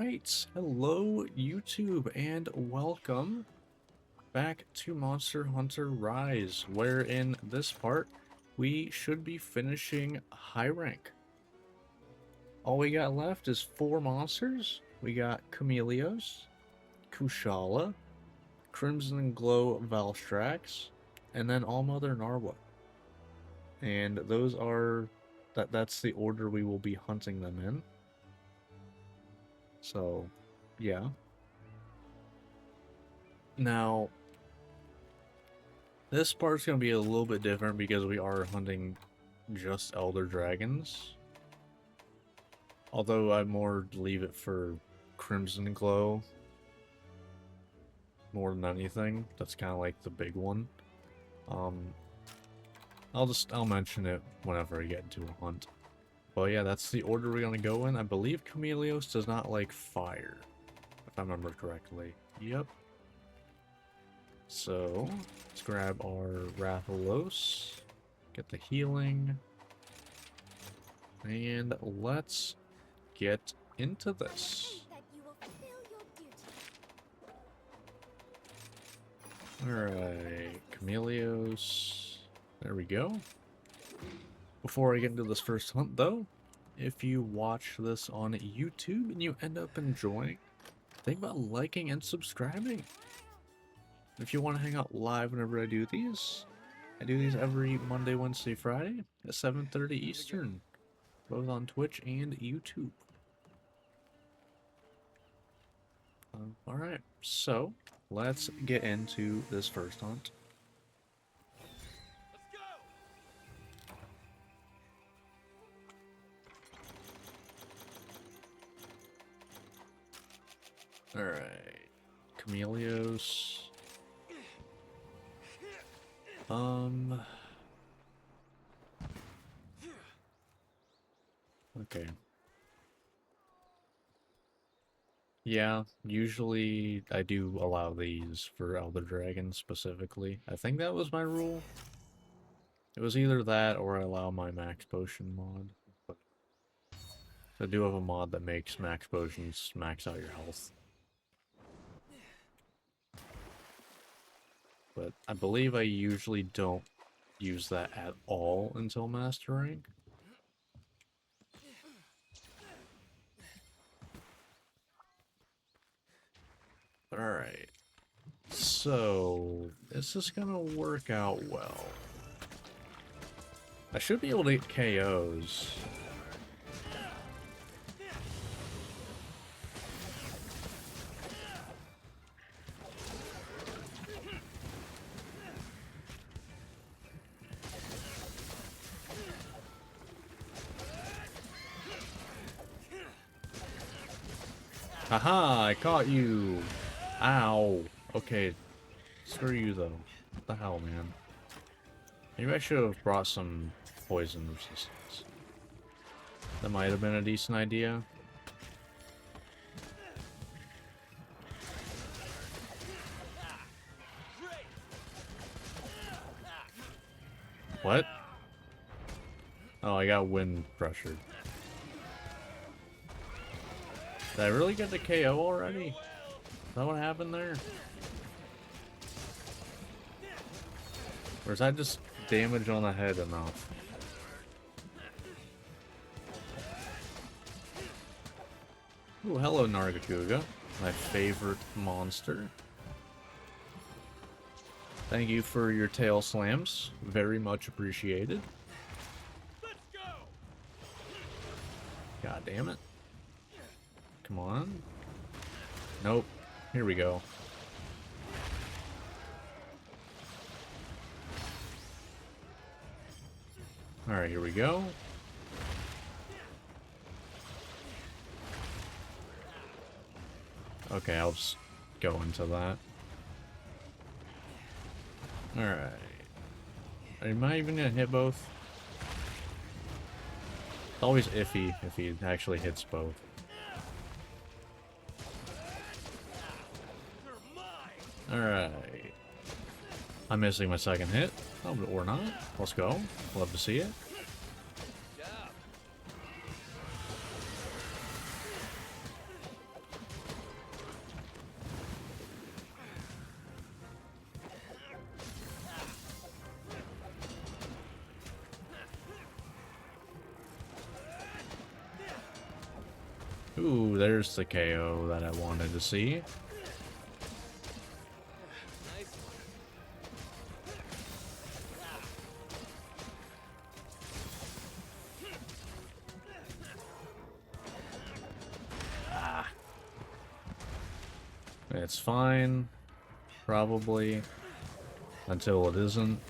Alright, hello YouTube and welcome back to Monster Hunter Rise, where in this part we should be finishing high rank. All we got left is 4 monsters. We got Chameleos, Kushala, Crimson and Glow Valstrax, and then Allmother Narwa. And those are that's the order we will be hunting them in. So, yeah. Now, this part's going to be a little bit different because we are hunting just Elder Dragons. Although I more leave it for Crimson Glow more than anything. That's kind of like the big one. I'll mention it whenever I get into a hunt. But yeah, that's the order we're gonna go in. I believe Chameleos does not like fire, if I remember correctly. Yep. So, let's grab our Rathalos, get the healing, and let's get into this. Alright, Chameleos. There we go. Before I get into this first hunt, though, if you watch this on YouTube and you end up enjoying, think about liking and subscribing. If you want to hang out live whenever I do these every Monday, Wednesday, Friday at 7:30 Eastern, both on Twitch and YouTube. Alright, so let's get into this first hunt. Alright, Chameleos. Okay. Yeah, usually I do allow these for Elder Dragon specifically. I think that was my rule. It was either that or I allow my Max Potion mod. But I do have a mod that makes Max Potions max out your health. But I believe I usually don't use that at all until Master Rank. Alright. So, this is gonna work out well. I should be able to get KOs. Haha, I caught you! Ow! Okay, screw you though. What the hell, man? Maybe I should have brought some poison resistance. That might have been a decent idea. What? Oh, I got wind pressured. Did I really get the KO already? Is that what happened there? Or is that just damage on the head enough? Ooh, hello Nargacuga, my favorite monster. Thank you for your tail slams. Very much appreciated. Let's go. God damn it. Come on. Nope. Here we go. Alright, here we go. Okay, I'll just go into that. Alright. Am I even gonna hit both? It's always iffy if he actually hits both. Alright. I'm missing my second hit. Oh, or not. Let's go. Love to see it. Ooh, there's the KO that I wanted to see. Ah. It's fine. Probably. Until it isn't.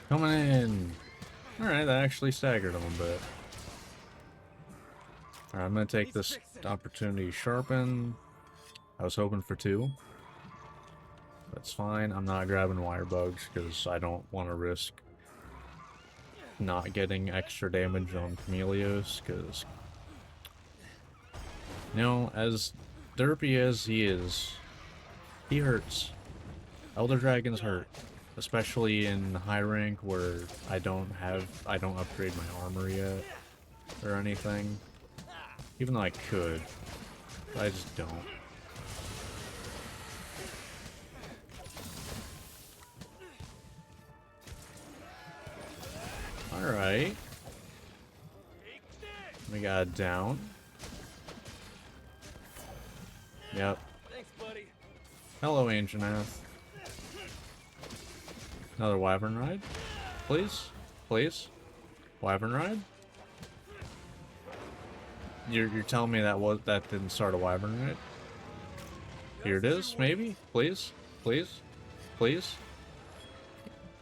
Coming in. Alright, that actually staggered him a bit. Alright, I'm gonna take this opportunity to sharpen. I was hoping for 2. That's fine. I'm not grabbing wire bugs because I don't want to risk not getting extra damage on Chameleos, because, you know, as derpy as he is, he hurts. Elder Dragons hurt. Especially in high rank where I don't upgrade my armor yet or anything. Even though I could. But I just don't. Alright. We got it down. Yep. Thanks, buddy. Hello, Ancient Ath. Another Wyvern Ride? Please? Please? Wyvern Ride? You're telling me that didn't start a Wyvern Ride? Here it is, maybe? Please? Please? Please?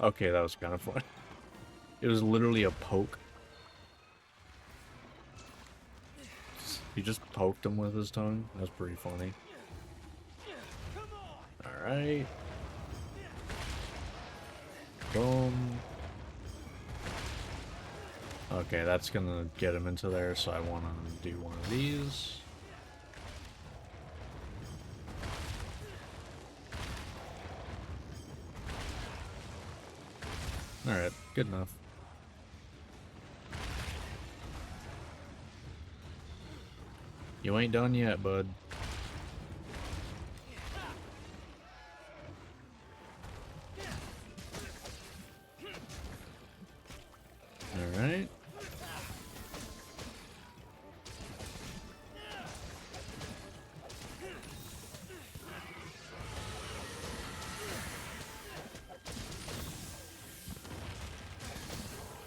Okay, that was kind of fun. It was literally a poke. He just poked him with his tongue. That's pretty funny. Alright. Boom. Okay, that's gonna get him into there, so I want to do one of these. Alright, good enough. You ain't done yet, bud. Alright.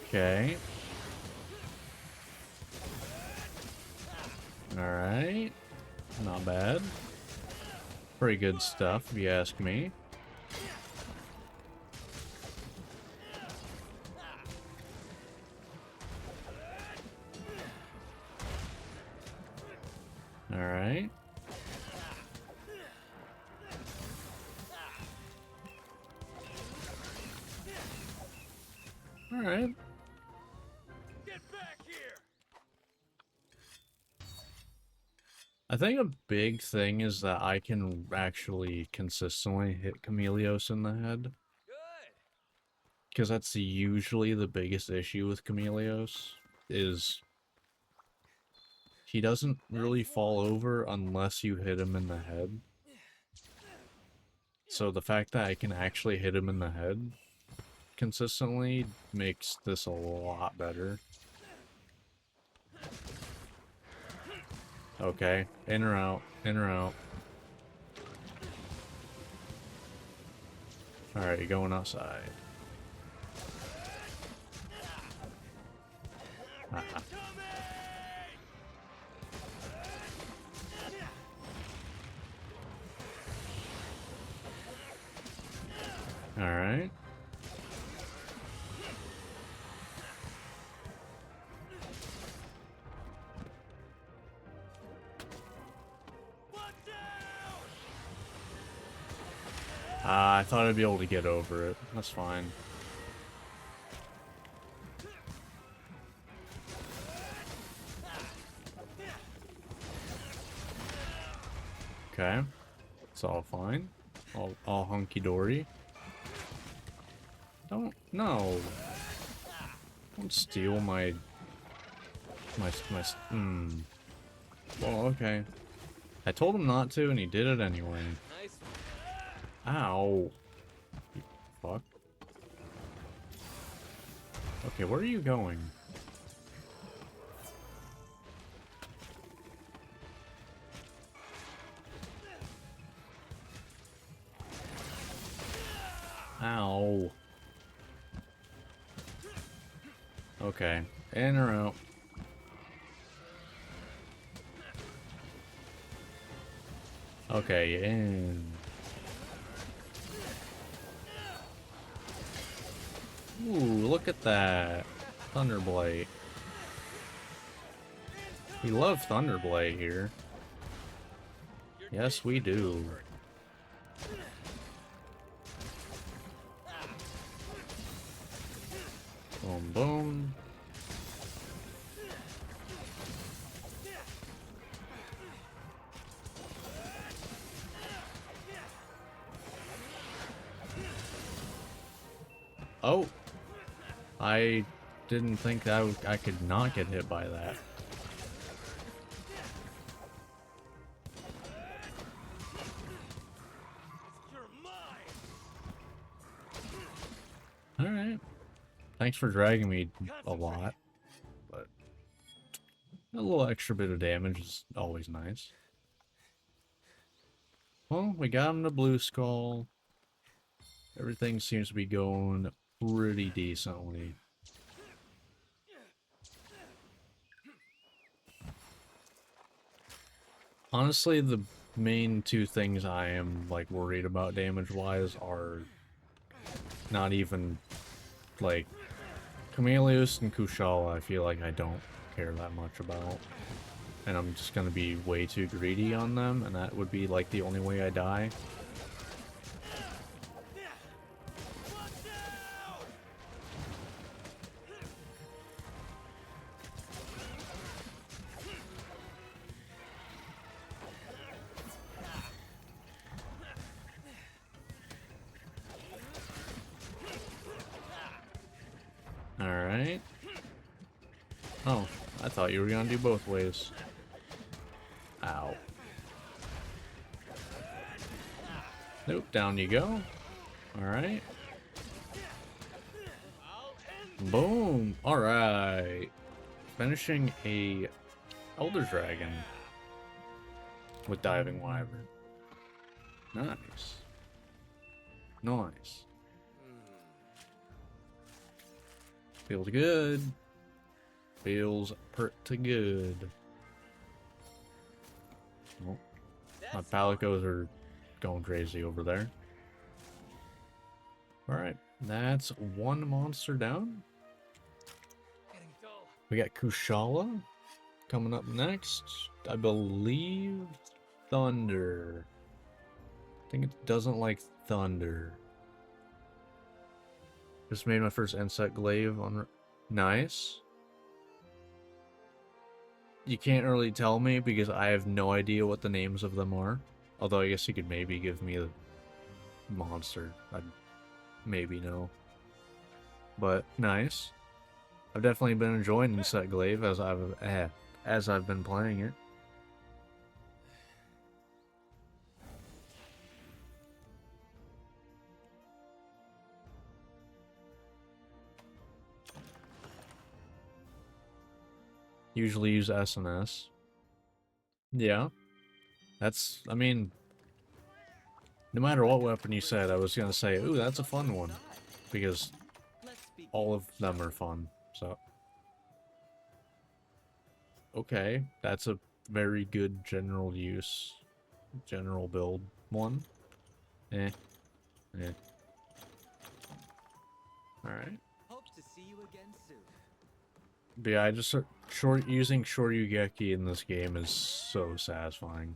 Okay. Alright. Not bad. Pretty good stuff, if you ask me. Alright. Alright. Get back here. I think a big thing is that I can actually consistently hit Chameleos in the head. Good. Because that's usually the biggest issue with Chameleos, is he doesn't really fall over unless you hit him in the head. So the fact that I can actually hit him in the head consistently makes this a lot better. Okay, in or out, in or out. Alright, you're going outside. Haha. Alright. I thought I'd be able to get over it. That's fine. Okay. It's all fine. All hunky-dory. No. Don't steal my... Well, okay. I told him not to, and he did it anyway. Nice Ow. You fuck. Okay, where are you going? Ow. Okay. In or out? Okay, in. Ooh, look at that. Thunderblade. We love Thunderblade here. Yes, we do. Boom, boom. Oh! I didn't think that I could not get hit by that. You're mine. Alright. Thanks for dragging me a lot, but a little extra bit of damage is always nice. Well, we got him the blue skull. Everything seems to be going pretty decently. Honestly, the main two things I am, like, worried about damage-wise are not even, like, Chameleos and Kushala. I feel like I don't care that much about. And I'm just gonna be way too greedy on them, and that would be, like, the only way I die. Alright. Oh, I thought you were gonna do both ways. Ow. Nope, down you go. Alright. Boom! Alright. Finishing a Elder Dragon with Diving Wyvern. Nice. Nice. Feels good. Feels pretty good. Oh, my palicos are going crazy over there. Alright, that's one monster down. Getting dull. We got Kushala coming up next. I believe Thunder. I think it doesn't like thunder. Just made my first insect glaive on. Nice. You can't really tell me because I have no idea what the names of them are. Although I guess you could maybe give me a monster. I'd maybe know. But nice. I've definitely been enjoying Insect Glaive as I've been playing it. Usually use SNS. Yeah. That's, I mean, no matter what weapon you said, I was gonna say, ooh, that's a fun one. Because all of them are fun, so. Okay, that's a very good general use, general build one. Eh. Eh. Alright. Hope to see you again soon. But yeah, I just using Shoryugeki in this game is so satisfying.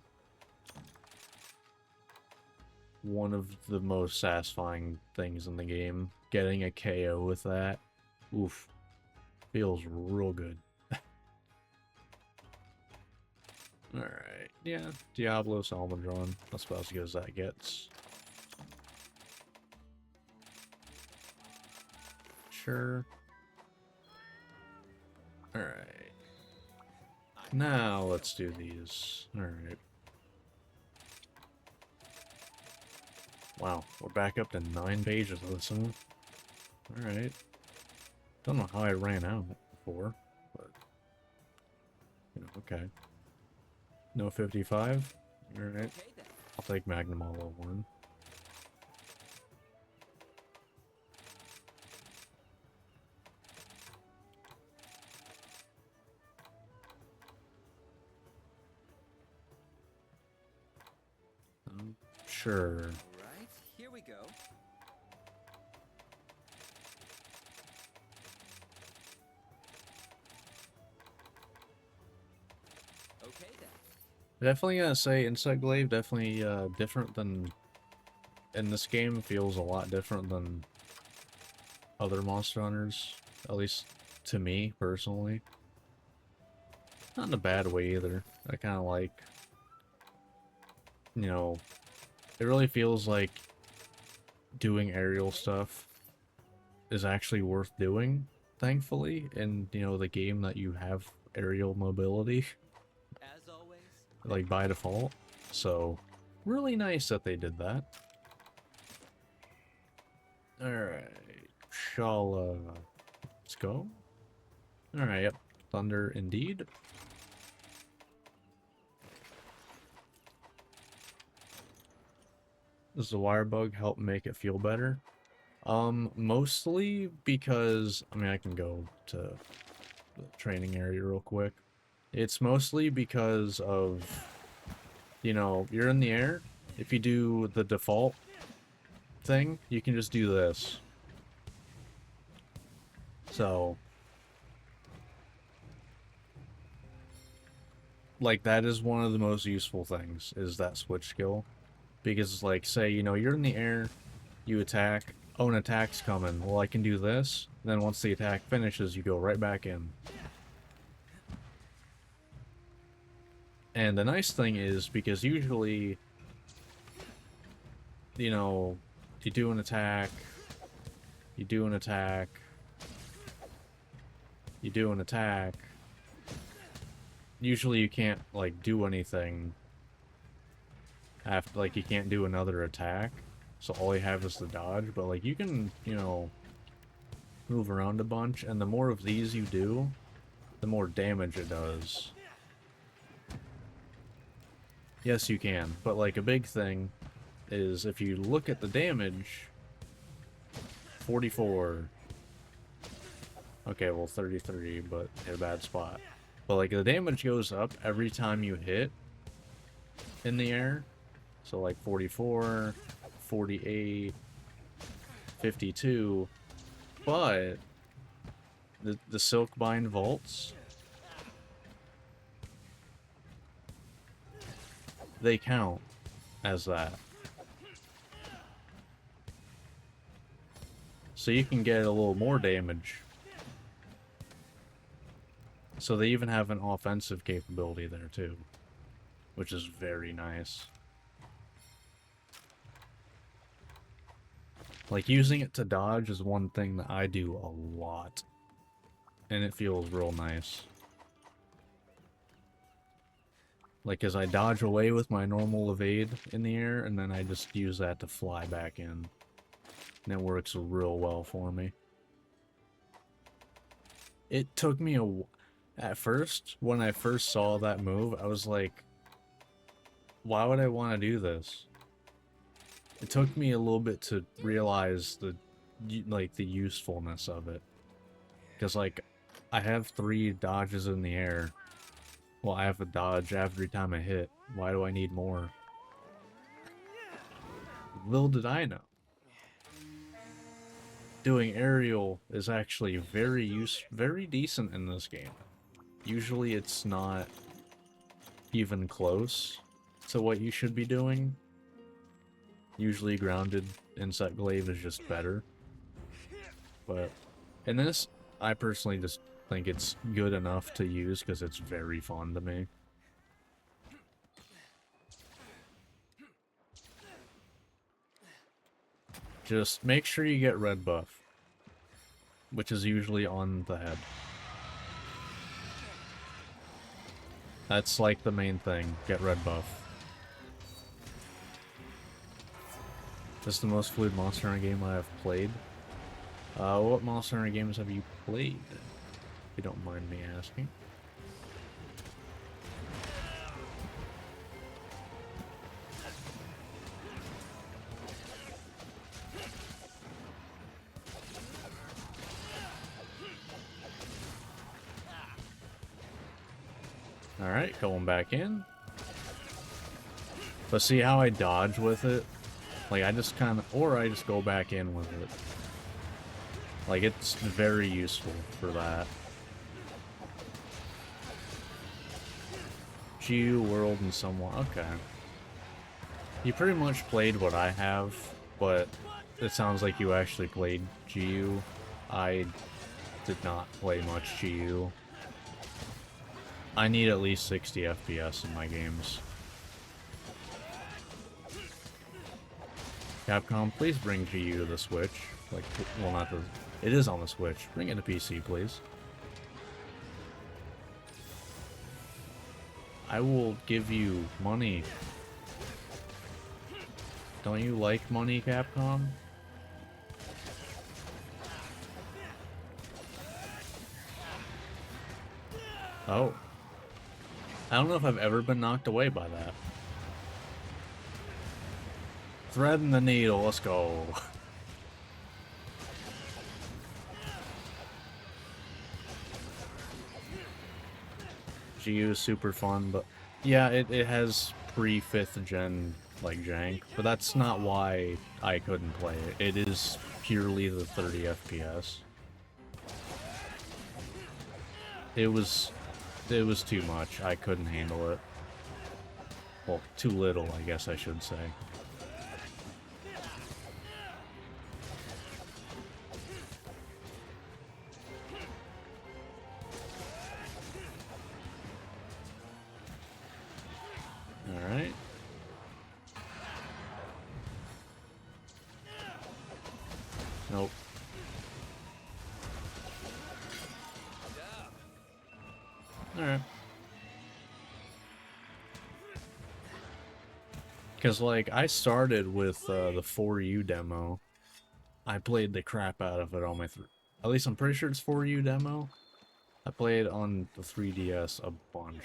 One of the most satisfying things in the game. Getting a KO with that, oof, feels real good. Alright, yeah, Diablos Almudron, that's about as good as that gets. Sure. Alright. Now let's do these. Alright. Wow, we're back up to 9 pages of this one. Alright. Don't know how I ran out before, but... You know, okay. No 55? Alright. Okay then. I'll take Magnum all 1. Sure. Alright, here we go. Okay then. Definitely gotta say, Insect Glaive definitely different than... In this game, feels a lot different than other Monster Hunters. At least to me, personally. Not in a bad way either. I kind of like... You know... It really feels like doing aerial stuff is actually worth doing, thankfully, in, you know, the game that you have aerial mobility, As always. like, by default. So, really nice that they did that. Alright, shall, let's go. Alright, yep, thunder indeed. Does the wire bug help make it feel better? Mostly because, I mean, I can go to the training area real quick. It's mostly because of, you know, you're in the air. If you do the default thing, you can just do this. So, like, that is one of the most useful things, is that switch skill. Because, like, say, you know, you're in the air, you attack, oh, an attack's coming. Well, I can do this, then once the attack finishes, you go right back in. And the nice thing is, because usually, you know, you do an attack, you do an attack, you do an attack, usually you can't, like, do anything after, like, you can't do another attack, so all you have is the dodge, but, like, you can, you know, move around a bunch, and the more of these you do, the more damage it does. Yes, you can, but, like, a big thing is if you look at the damage, 44, okay, well, 33, but hit a bad spot. But, like, the damage goes up every time you hit in the air. So, like, 44, 48, 52. But the Silkbind vaults, they count as that. So you can get a little more damage. So they even have an offensive capability there too, which is very nice. Like, using it to dodge is one thing that I do a lot, and it feels real nice. Like, as I dodge away with my normal evade in the air, and then I just use that to fly back in. And it works real well for me. It took me at first, when I first saw that move, I was like, why would I want to do this? It took me a little bit to realize the usefulness of it. Because, like, I have 3 dodges in the air. Well, I have a dodge every time I hit. Why do I need more? Little did I know. Doing aerial is actually very decent in this game. Usually it's not even close to what you should be doing. Usually grounded Insect Glaive is just better. But in this, I personally just think it's good enough to use because it's very fun to me. Just make sure you get red buff, which is usually on the head. That's like the main thing, get red buff. This is the most fluid Monster Hunter game I have played. What Monster Hunter games have you played? If you don't mind me asking. Alright, going back in. But see how I dodge with it? Like, I just kind of... Or I just go back in with it. Like, it's very useful for that. GU, World, and Someone. Okay. You pretty much played what I have, but it sounds like you actually played GU. I did not play much GU. I need at least 60 FPS in my games. Capcom, please bring GU to the Switch. Like, well, not the... It is on the Switch. Bring it to PC, please. I will give you money. Don't you like money, Capcom? Oh. I don't know if I've ever been knocked away by that. Threading the needle, let's go. GU is super fun, but yeah, it has pre-5th gen like jank, but that's not why I couldn't play it. It is purely the 30 FPS. It was too much. I couldn't handle it. Well, too little, I guess I should say. Alright. Nope. Alright. Because, like, I started with the 4U demo. I played the crap out of it on my... At least I'm pretty sure it's 4U demo. I played on the 3DS a bunch.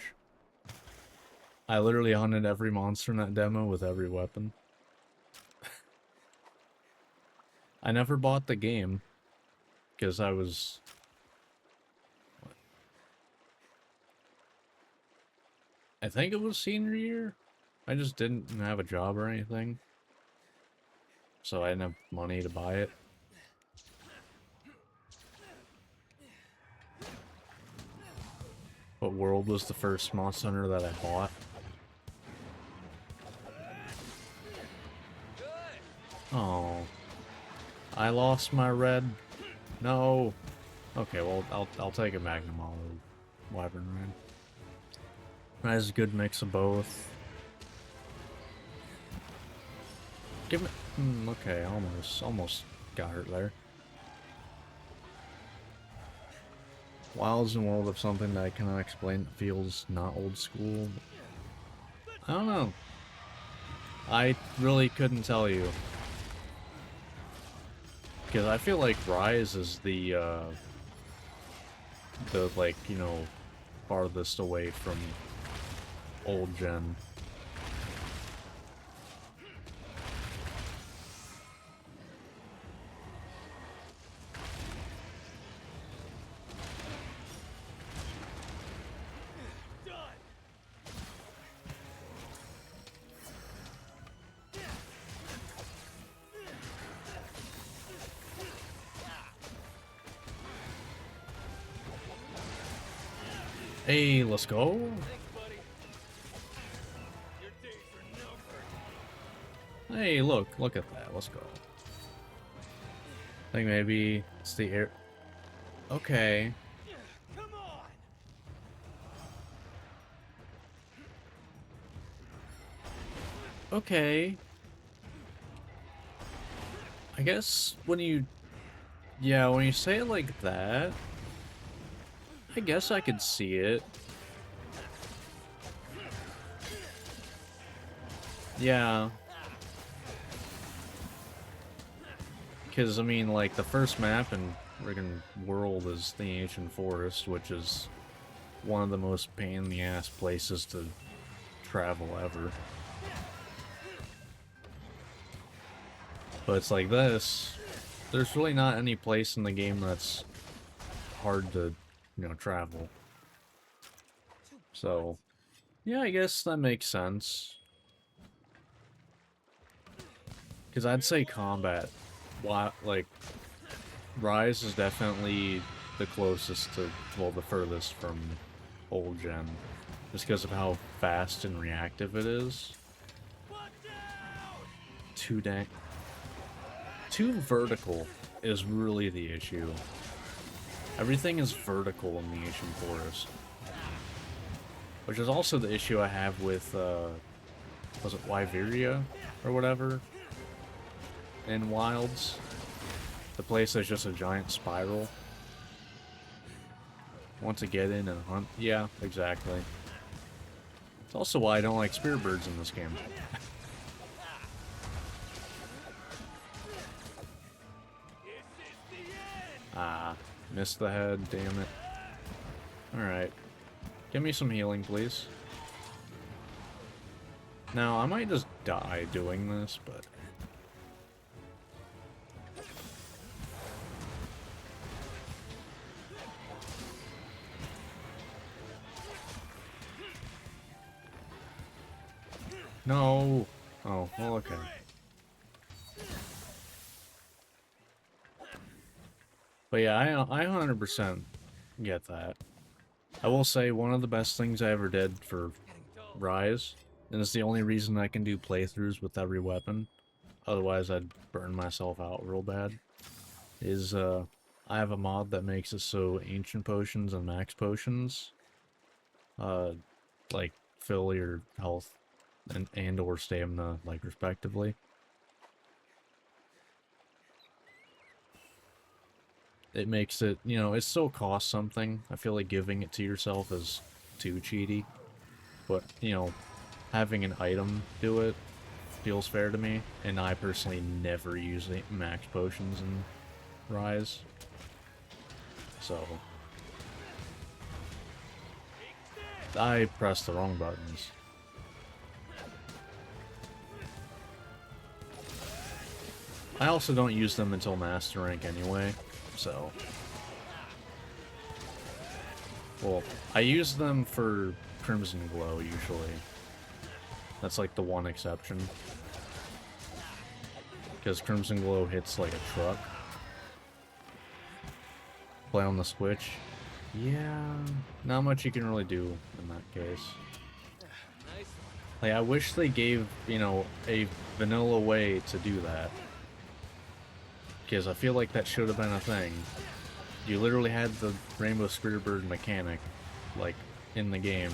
I literally hunted every monster in that demo with every weapon. I never bought the game. Because I was... What? I think it was senior year. I just didn't have a job or anything. So I didn't have money to buy it. But World was the first Monster Hunter that I bought. Oh. I lost my red. No. Okay, well, I'll take a Magnum Olive. Wyvern Red. That is a good mix of both. Give me... okay, almost got her there. Wilds and World of something that I cannot explain that feels not old school. I don't know. I really couldn't tell you. Because I feel like Rise is the like, you know, farthest away from old gen. Hey, let's go. Thanks, buddy. Your days are numbered. Hey, look at that. Let's go. I think maybe it's the air. Okay. Come on. Okay. I guess when you... Yeah, when you say it like that... I guess I could see it. Yeah. Because, I mean, like, the first map in friggin' world is the Ancient Forest, which is one of the most pain-in-the-ass places to travel ever. But it's like this, there's really not any place in the game that's hard to, you know, travel. So, yeah, I guess that makes sense. Because I'd say combat, like, Rise is definitely the closest to, well, the furthest from old gen. Just because of how fast and reactive it is. Too dang... Too vertical is really the issue. Everything is vertical in the Ancient Forest. Which is also the issue I have with, was it Wyveria? Or whatever? In Wilds. The place that's just a giant spiral. Want to get in and hunt? Yeah, exactly. It's also why I don't like spear birds in this game. Ah, missed the head, damn it. Alright. Give me some healing, please. Now, I might just die doing this, but... No! Oh, well, okay. But yeah, I 100% get that. I will say, one of the best things I ever did for Rise, and it's the only reason I can do playthroughs with every weapon, otherwise I'd burn myself out real bad, is, I have a mod that makes it so Ancient Potions and Max Potions, like, fill your health and or stamina, like, respectively. It makes it, you know, it still costs something. I feel like giving it to yourself is too cheaty. But, you know, having an item do it feels fair to me. And I personally never use max potions in Rise. So... I pressed the wrong buttons. I also don't use them until Master Rank anyway, so... Well, I use them for Crimson Glow, usually. That's like the one exception. Because Crimson Glow hits like a truck. Play on the Switch. Yeah, not much you can really do in that case. Like, I wish they gave, you know, a vanilla way to do that. Because I feel like that should have been a thing. You literally had the Rainbow Spearbird mechanic, like, in the game.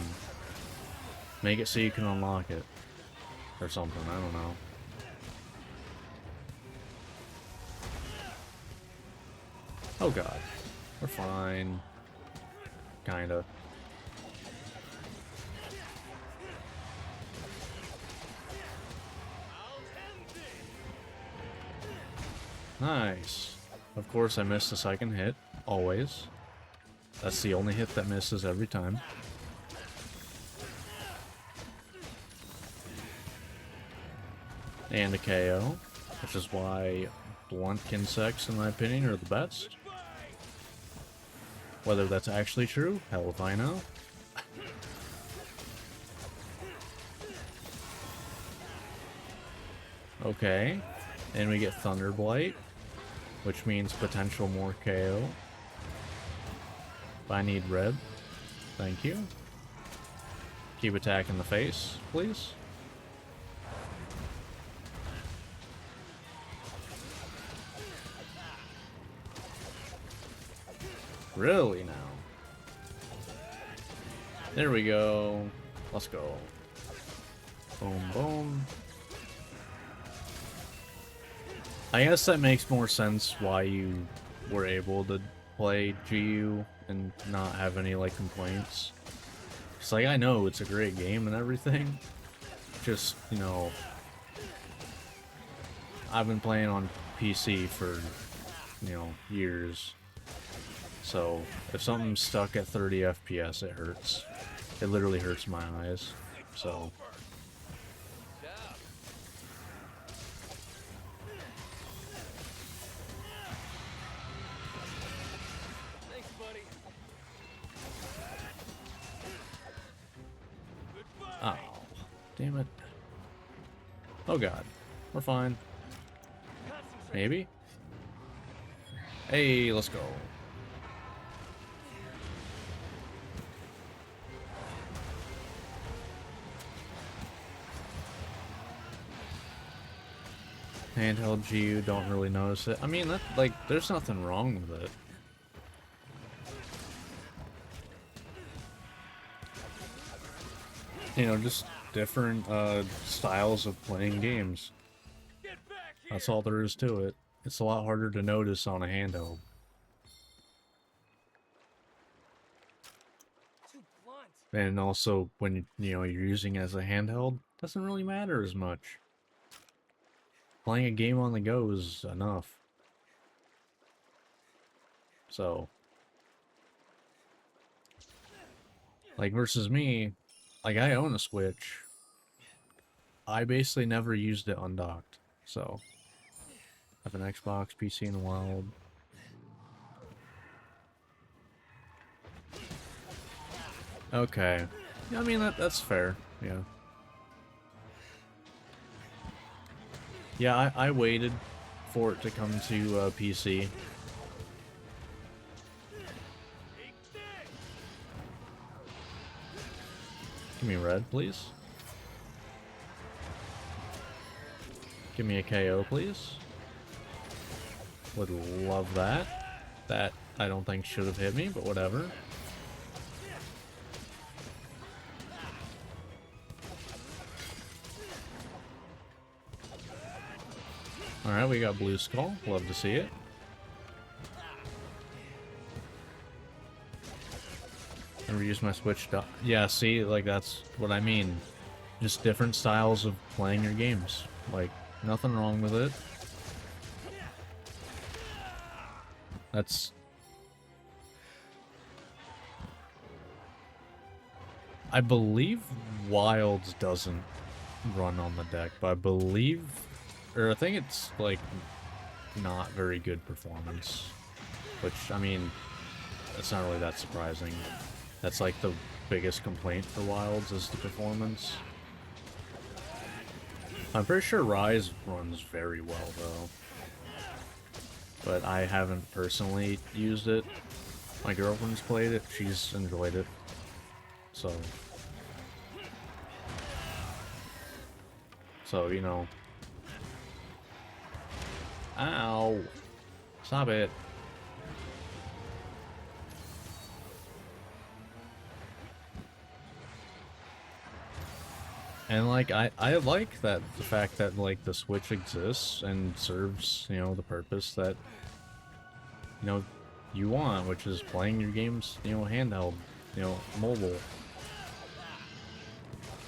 Make it so you can unlock it. Or something, I don't know. Oh god. We're fine. Kinda. Nice. Of course I missed the second hit. Always. That's the only hit that misses every time. And a KO. Which is why blunt insects, in my opinion, are the best. Whether that's actually true, hell if I know. Okay. And we get Thunder Blight, which means potential more KO. I need red. Thank you. Keep attacking the face, please. Really now? There we go. Let's go. Boom, boom. I guess that makes more sense why you were able to play GU and not have any, like, complaints. It's like, I know it's a great game and everything. Just, you know... I've been playing on PC for, years. So if something's stuck at 30 FPS, it hurts. It literally hurts my eyes. So Thanks, buddy. Goodbye. oh, damn it. Oh god. We're fine. Concentrate. Maybe? Hey, let's go. Handheld GU, don't really notice it. I mean, there's nothing wrong with it. Just different styles of playing games. Get back here. That's all there is to it. It's a lot harder to notice on a handheld. Too blunt. And also, when, you're using it as a handheld, doesn't really matter as much. Playing a game on the go is enough. So, like, versus me, like, I own a Switch. I basically never used it undocked. So, I have an Xbox, PC, and Wild. Okay. Yeah, I mean, that's fair. Yeah. Yeah, I waited for it to come to PC. Take this. Give me red, please. Give me a KO, please. Would love that. That, I don't think should have hit me, but whatever. Alright, we got Blue Skull. Love to see it. Never used my Switch. Yeah, see, like, that's what I mean. Just different styles of playing your games. Like, nothing wrong with it. That's... I believe Wilds doesn't run on the deck, but I believe... Or I think it's, like, not very good performance. Which, I mean, it's not really that surprising. That's, like, the biggest complaint for Wilds is the performance. I'm pretty sure Rise runs very well, though. But I haven't personally used it. My girlfriend's played it. She's enjoyed it. So, you know... Ow! Stop it. And, like, I like that, the fact that, like, the Switch exists and serves, the purpose that, you want, which is playing your games, handheld, mobile.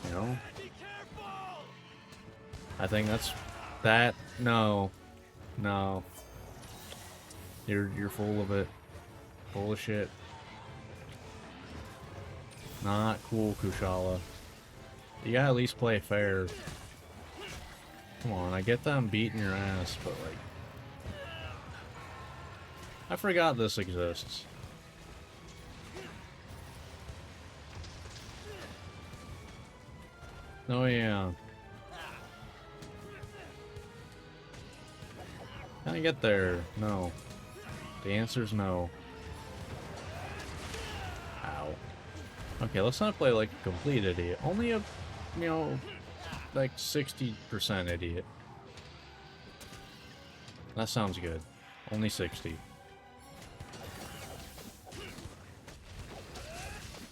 Be careful. I think no. No. You're full of it. Full of shit. Not cool, Kushala. You gotta at least play fair. Come on, I get that I'm beating your ass, but like... I forgot this exists. Oh yeah. Can I get there? No. The answer's no. Ow. Okay, let's not play like a complete idiot. Only a, like 60% idiot. That sounds good. Only 60.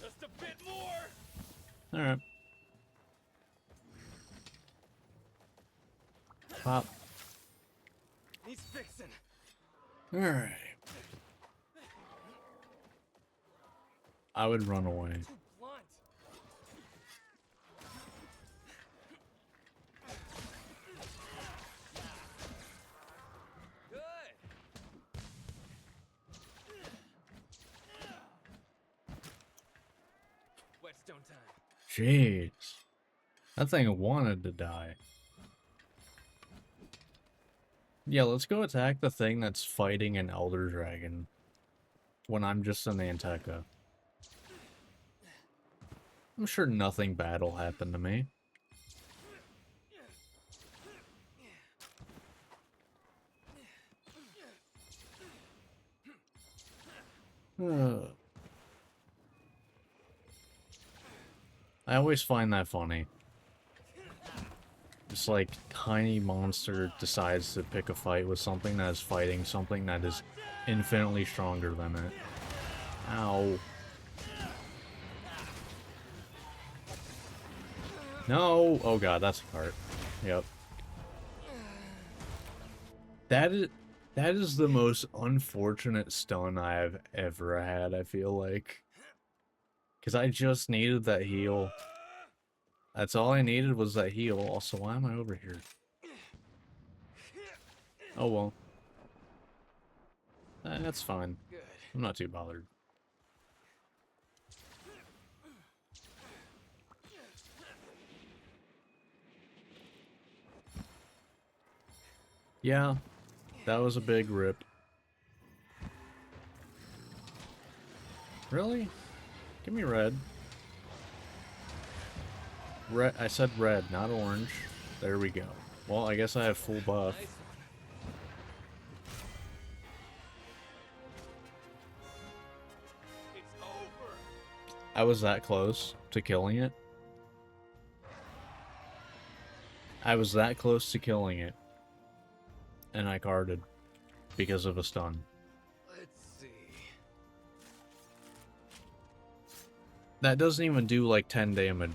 Just a bit more. Alright. Pop. He's fixing. Alright. I would run away. Too blunt. time. Jeez. That thing wanted to die. Yeah, let's go attack the thing that's fighting an Elder Dragon when I'm just an Anteka. I'm sure nothing bad will happen to me. I always find that funny. It's like tiny monster decides to pick a fight with something that is fighting something that is infinitely stronger than it. Ow. No! Oh god, that's a cart. Yep. That is the most unfortunate stun I've ever had, I feel like. Because I just needed that heal. That's all I needed was that heal. Also, why am I over here? Oh well. That's fine. Good. I'm not too bothered. Yeah, that was a big rip. Really? Give me red. Red. I said red, not orange. There we go. Well, I guess I have full buff. Nice one. It's over. I was that close to killing it. I was that close to killing it. And I carded because of a stun. Let's see. That doesn't even do like 10 damage.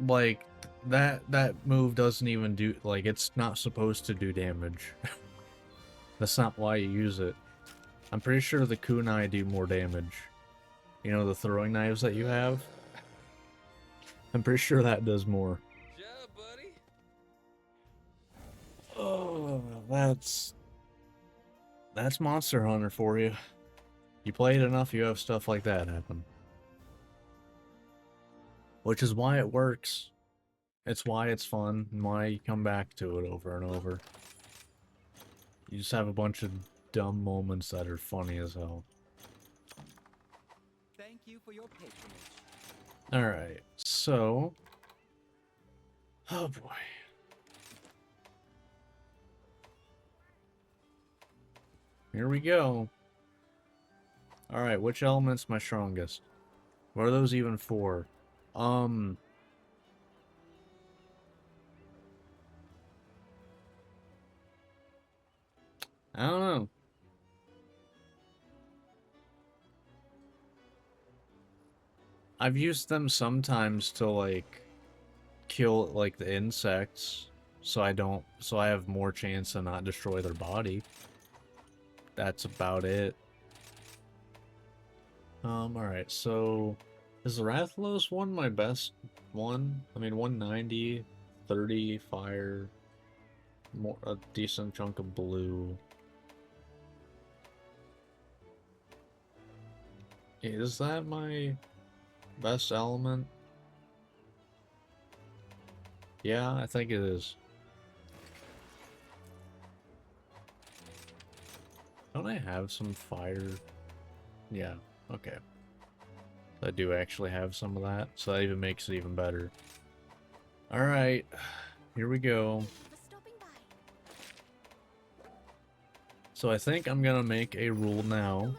Like that move doesn't even do, like, it's not supposed to do damage. That's not why you use it. I'm pretty sure the kunai do more damage. You know, the throwing knives that you have? I'm pretty sure that does more. Job, buddy. Oh, that's Monster Hunter for you. You play it enough, you have stuff like that happen. Which is why it works. It's why it's fun, and why you come back to it over and over. You just have a bunch of dumb moments that are funny as hell. Thank you for your patronage. Alright, so... Oh boy. Here we go. Alright, which element's my strongest? What are those even for? I don't know. I've used them sometimes to, like, kill, like, the insects, so I have more chance to not destroy their body. That's about it. Alright, so... Is the Rathalos one my best one? I mean, 190, 30 fire, more, a decent chunk of blue. Is that my best element? Yeah, I think it is. Don't I have some fire? Yeah, okay. I do actually have some of that, so that even makes it even better. Alright, here we go. So I think I'm gonna make a rule now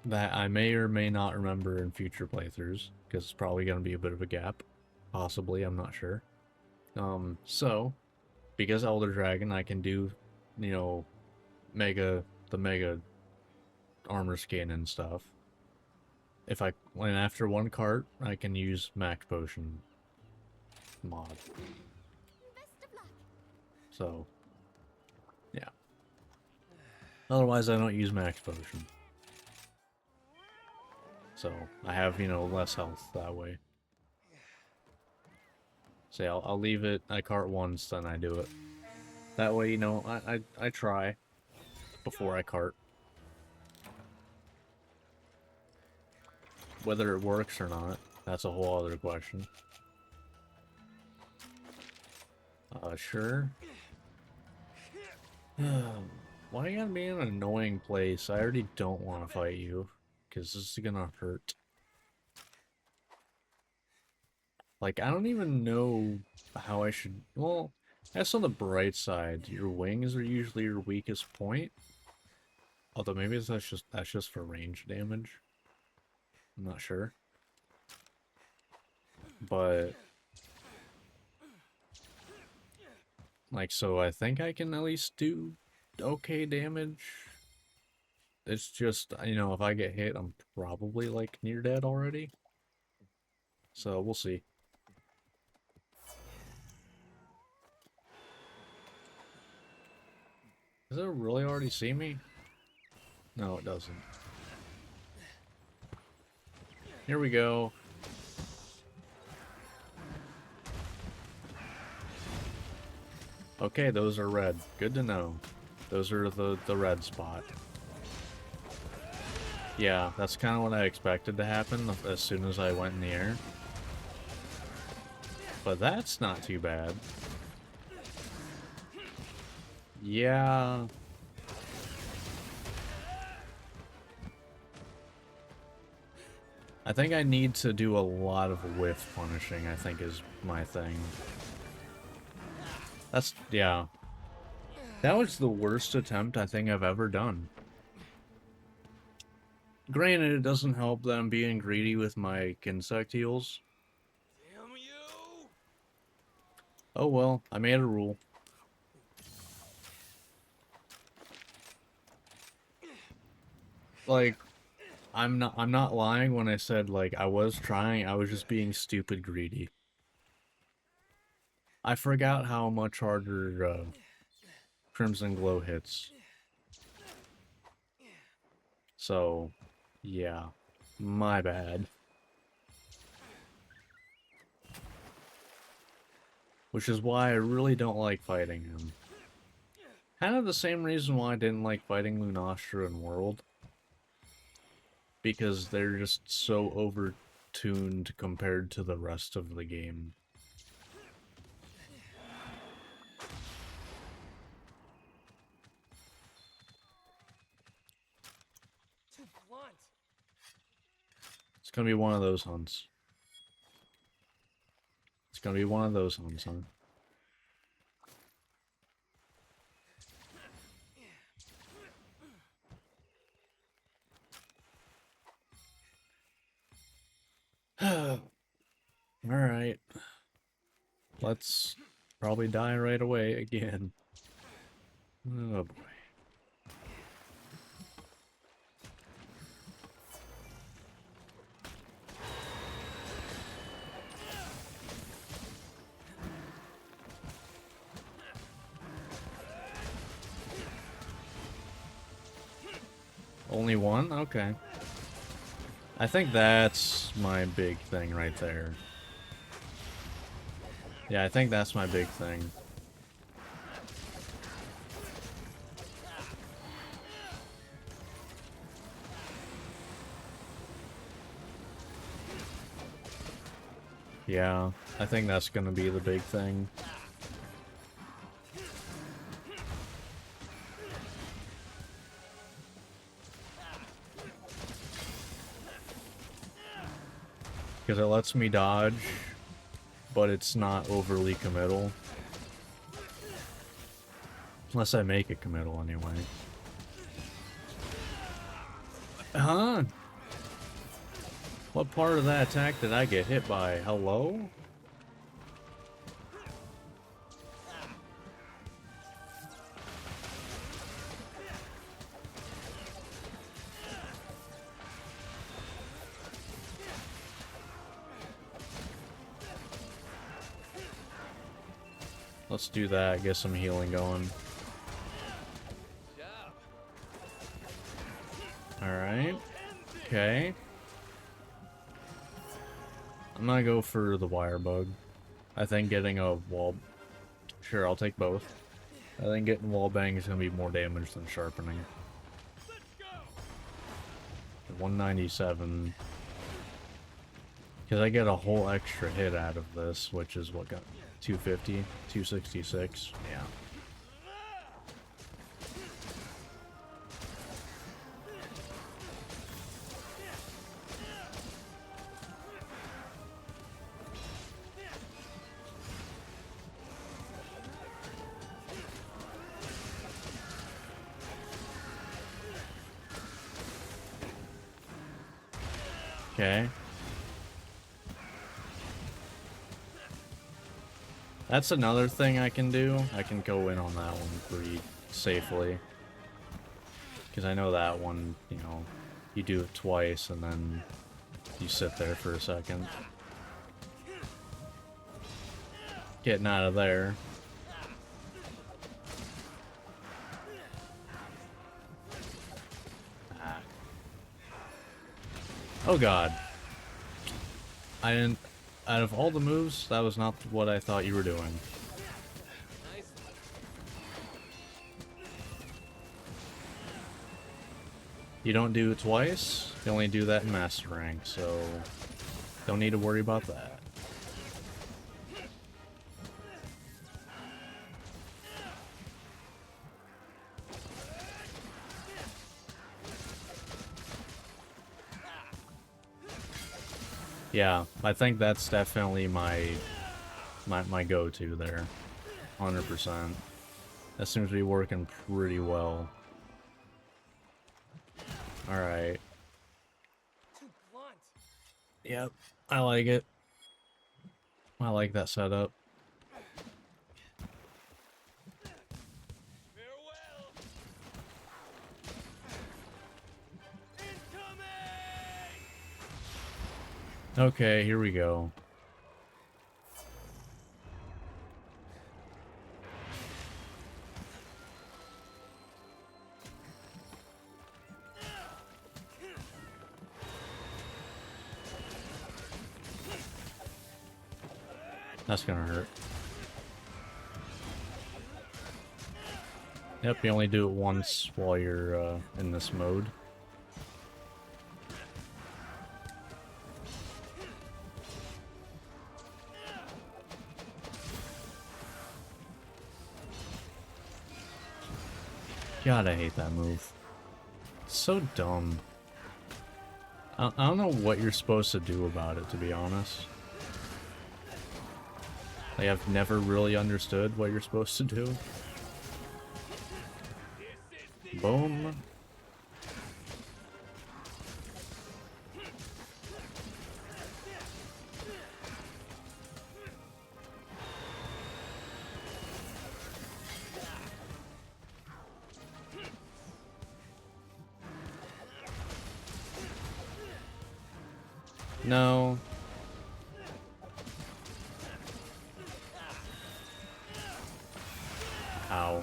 that I may or may not remember in future playthroughs, because it's probably gonna be a bit of a gap. Possibly, I'm not sure. So, because Elder Dragon, I can do, you know, the mega armor skin and stuff. When after one cart, I can use Max Potion. mod. Best of luck. So, yeah. Otherwise, I don't use max potion. So, I have, you know, less health that way. Say, I'll leave it, I cart once, then I do it. That way, you know, I try before I cart. Whether it works or not, that's a whole other question. Sure. Why you gotta be in an annoying place? I already don't want to fight you, because this is gonna hurt. Like, I don't even know how I should... Well, that's on the bright side. Your wings are usually your weakest point. Although maybe that's just for range damage. I'm not sure. But... like, so I think I can at least do okay damage. It's just, you know, if I get hit, I'm probably, like, near dead already. So, we'll see. Does it really already see me? No, it doesn't. Here we go. Okay, those are red. Good to know. Those are the red spot. Yeah, that's kind of what I expected to happen as soon as I went in the air. But that's not too bad. Yeah. I think I need to do a lot of whiff punishing, I think is my thing. That's, yeah. That was the worst attempt I think I've ever done. Granted, it doesn't help that I'm being greedy with my insect heals. Damn you! Oh well, I made a rule. Like, I'm not lying when I said, like, I was trying, I was just being stupid greedy. I forgot how much harder Crimson Glow hits. So, yeah, my bad. Which is why I really don't like fighting him. Kind of the same reason why I didn't like fighting Lunastra in World. Because they're just so over-tuned compared to the rest of the game. Too blunt. It's gonna be one of those hunts. It's gonna be one of those hunts, huh? Alright. Let's probably die right away again. Oh boy. Only one? Okay. I think that's my big thing right there. Yeah, I think that's my big thing. Yeah, I think that's gonna be the big thing. Because it lets me dodge, but it's not overly committal. Unless I make it committal anyway. Huh? What part of that attack did I get hit by? Hello? Let's do that, get some healing going. Job. Alright. Okay. I'm gonna go for the wire bug. I think getting a wall... Sure, I'll take both. I think getting wall bang is gonna be more damage than sharpening. 197. Because I get a whole extra hit out of this, which is what got 250, 266. Yeah. Okay. That's another thing I can do. I can go in on that one pretty safely. Because I know that one, you know, you do it twice and then you sit there for a second. Getting out of there. Ah. Oh god. I didn't... Out of all the moves, that was not what I thought you were doing. Nice. You don't do it twice, you only do that in Master Rank, so don't need to worry about that. Yeah, I think that's definitely my go-to there. 100%. That seems to be working pretty well. Alright. Too blunt. Yep, I like it. I like that setup. Farewell. Incoming. Okay, here we go. That's gonna hurt. Yep, you only do it once while you're in this mode. God, I hate that move. It's so dumb. I don't know what you're supposed to do about it, to be honest. Like, I've never really understood what you're supposed to do. Boom. No. Ow.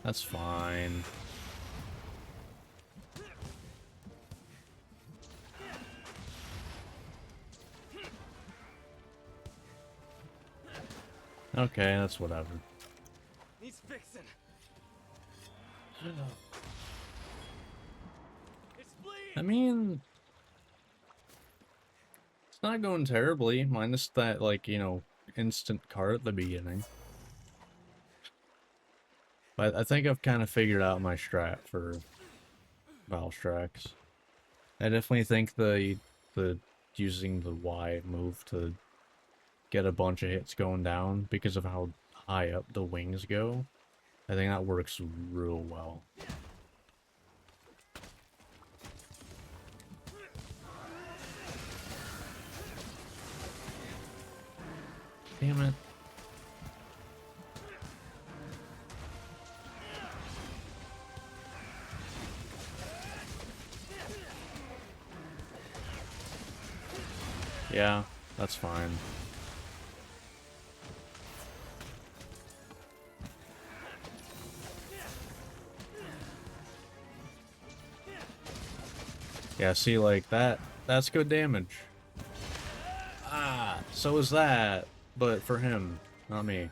That's fine. Okay, that's whatever. Needs fixing. It's bleeding. I mean, it's not going terribly, minus that, like, you know, instant card at the beginning. But I think I've kind of figured out my strat for Valstrax. I definitely think the using the Y move to get a bunch of hits going down because of how high up the wings go, I think that works real well. Damn it. Yeah, that's fine. Yeah, see, like, that's good damage. Ah, so is that. But for him, not me.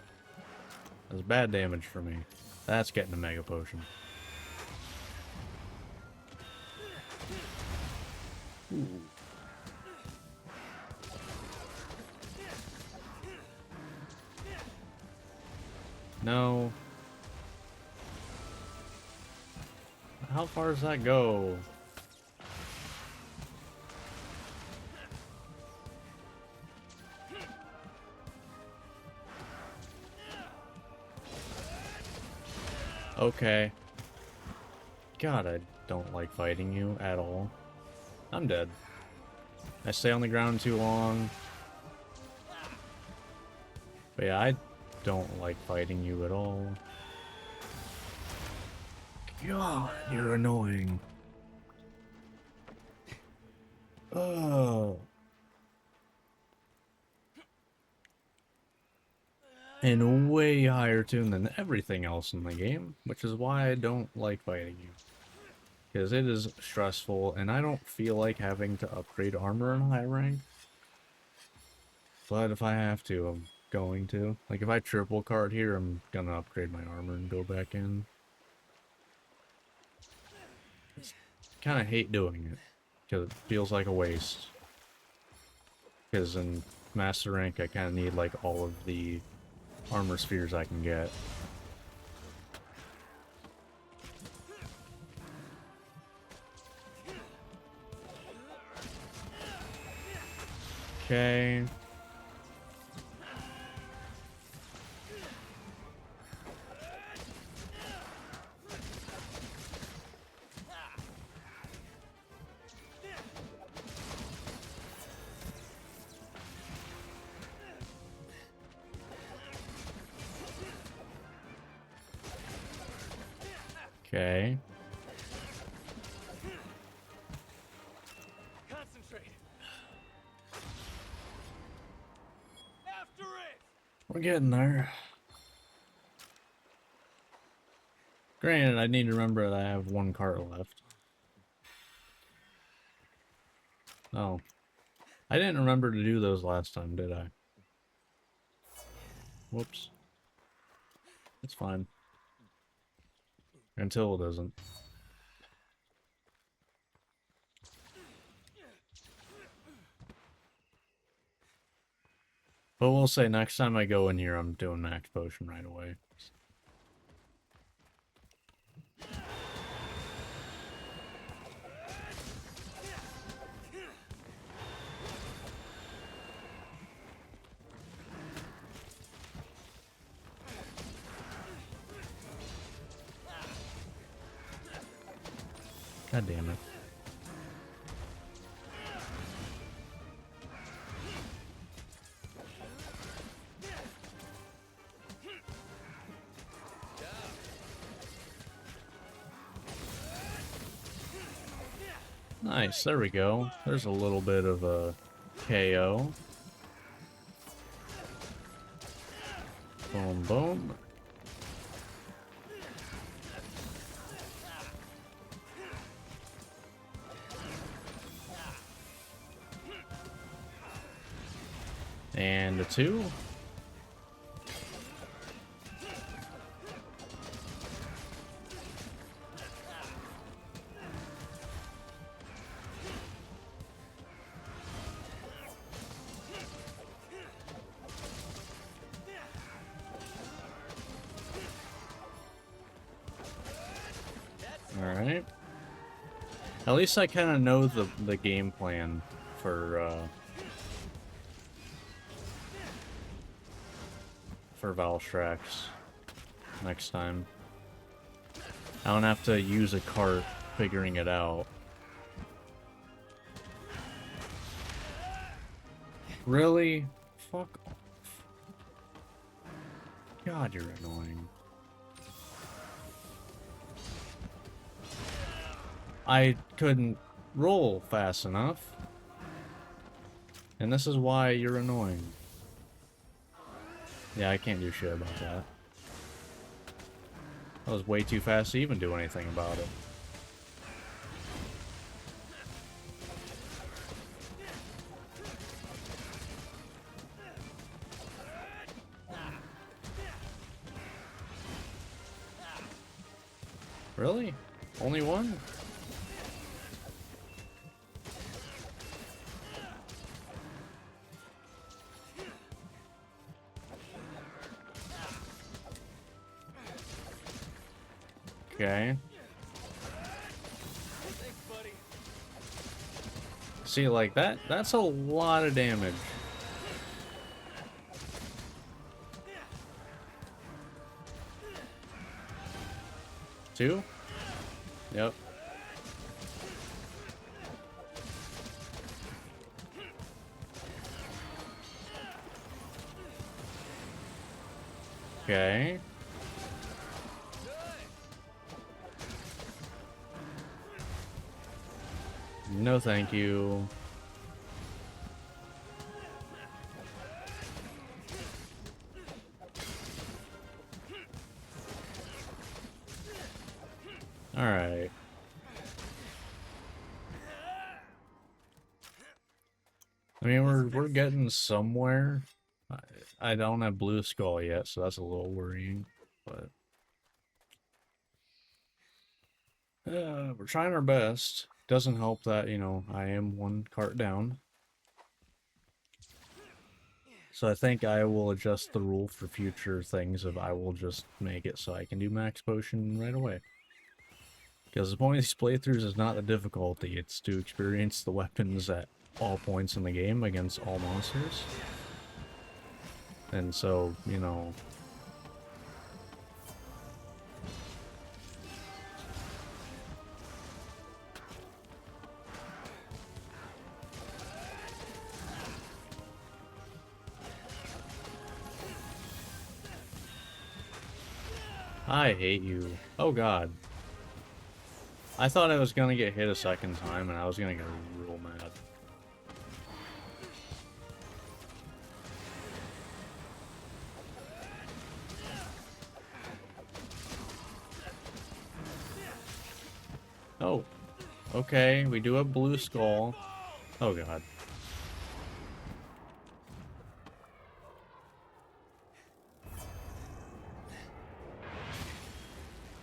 That's bad damage for me. That's getting a Mega Potion. Ooh. No. How far does that go? Okay. God, I don't like fighting you at all. I'm dead. I stay on the ground too long. But yeah, I don't like fighting you at all. God, you're annoying. Oh. In a way higher tune than everything else in the game, which is why I don't like fighting you. Because it is stressful, and I don't feel like having to upgrade armor in high rank. But if I have to, I'm going to. Like, if I triple card here, I'm gonna upgrade my armor and go back in. Kind of hate doing it, because it feels like a waste. Because in Master Rank, I kind of need, like, all of the armor spheres I can get. Okay. Okay. Concentrate. After it. We're getting there. Granted, I need to remember that I have one cart left. Oh. I didn't remember to do those last time, did I? Whoops. It's fine. Until it doesn't. But we'll say next time I go in here, I'm doing max potion right away. God damn it. Nice, there we go. There's a little bit of a KO. Boom, boom. And a 2. Alright. At least I kind of know the game plan for Valstrax next time. I don't have to use a cart figuring it out. Really? Fuck off. God, you're annoying. I couldn't roll fast enough. And this is why you're annoying. Yeah, I can't do shit about that. That was way too fast to even do anything about it. Really? Only one? Okay. Thanks, buddy. See, like that's a lot of damage. Two? Yep. Okay. No, thank you. All right. I mean, we're getting somewhere. I don't have blue skull yet, so that's a little worrying. But we're trying our best. Doesn't help that, you know, I am one cart down. So I think I will adjust the rule for future things of I will just make it so I can do max potion right away. Because the point of these playthroughs is not the difficulty, it's to experience the weapons at all points in the game against all monsters. And so, you know... I hate you. Oh god. I thought I was gonna get hit a second time and I was gonna get real mad. Oh. Okay, we do have blue skull. Oh god.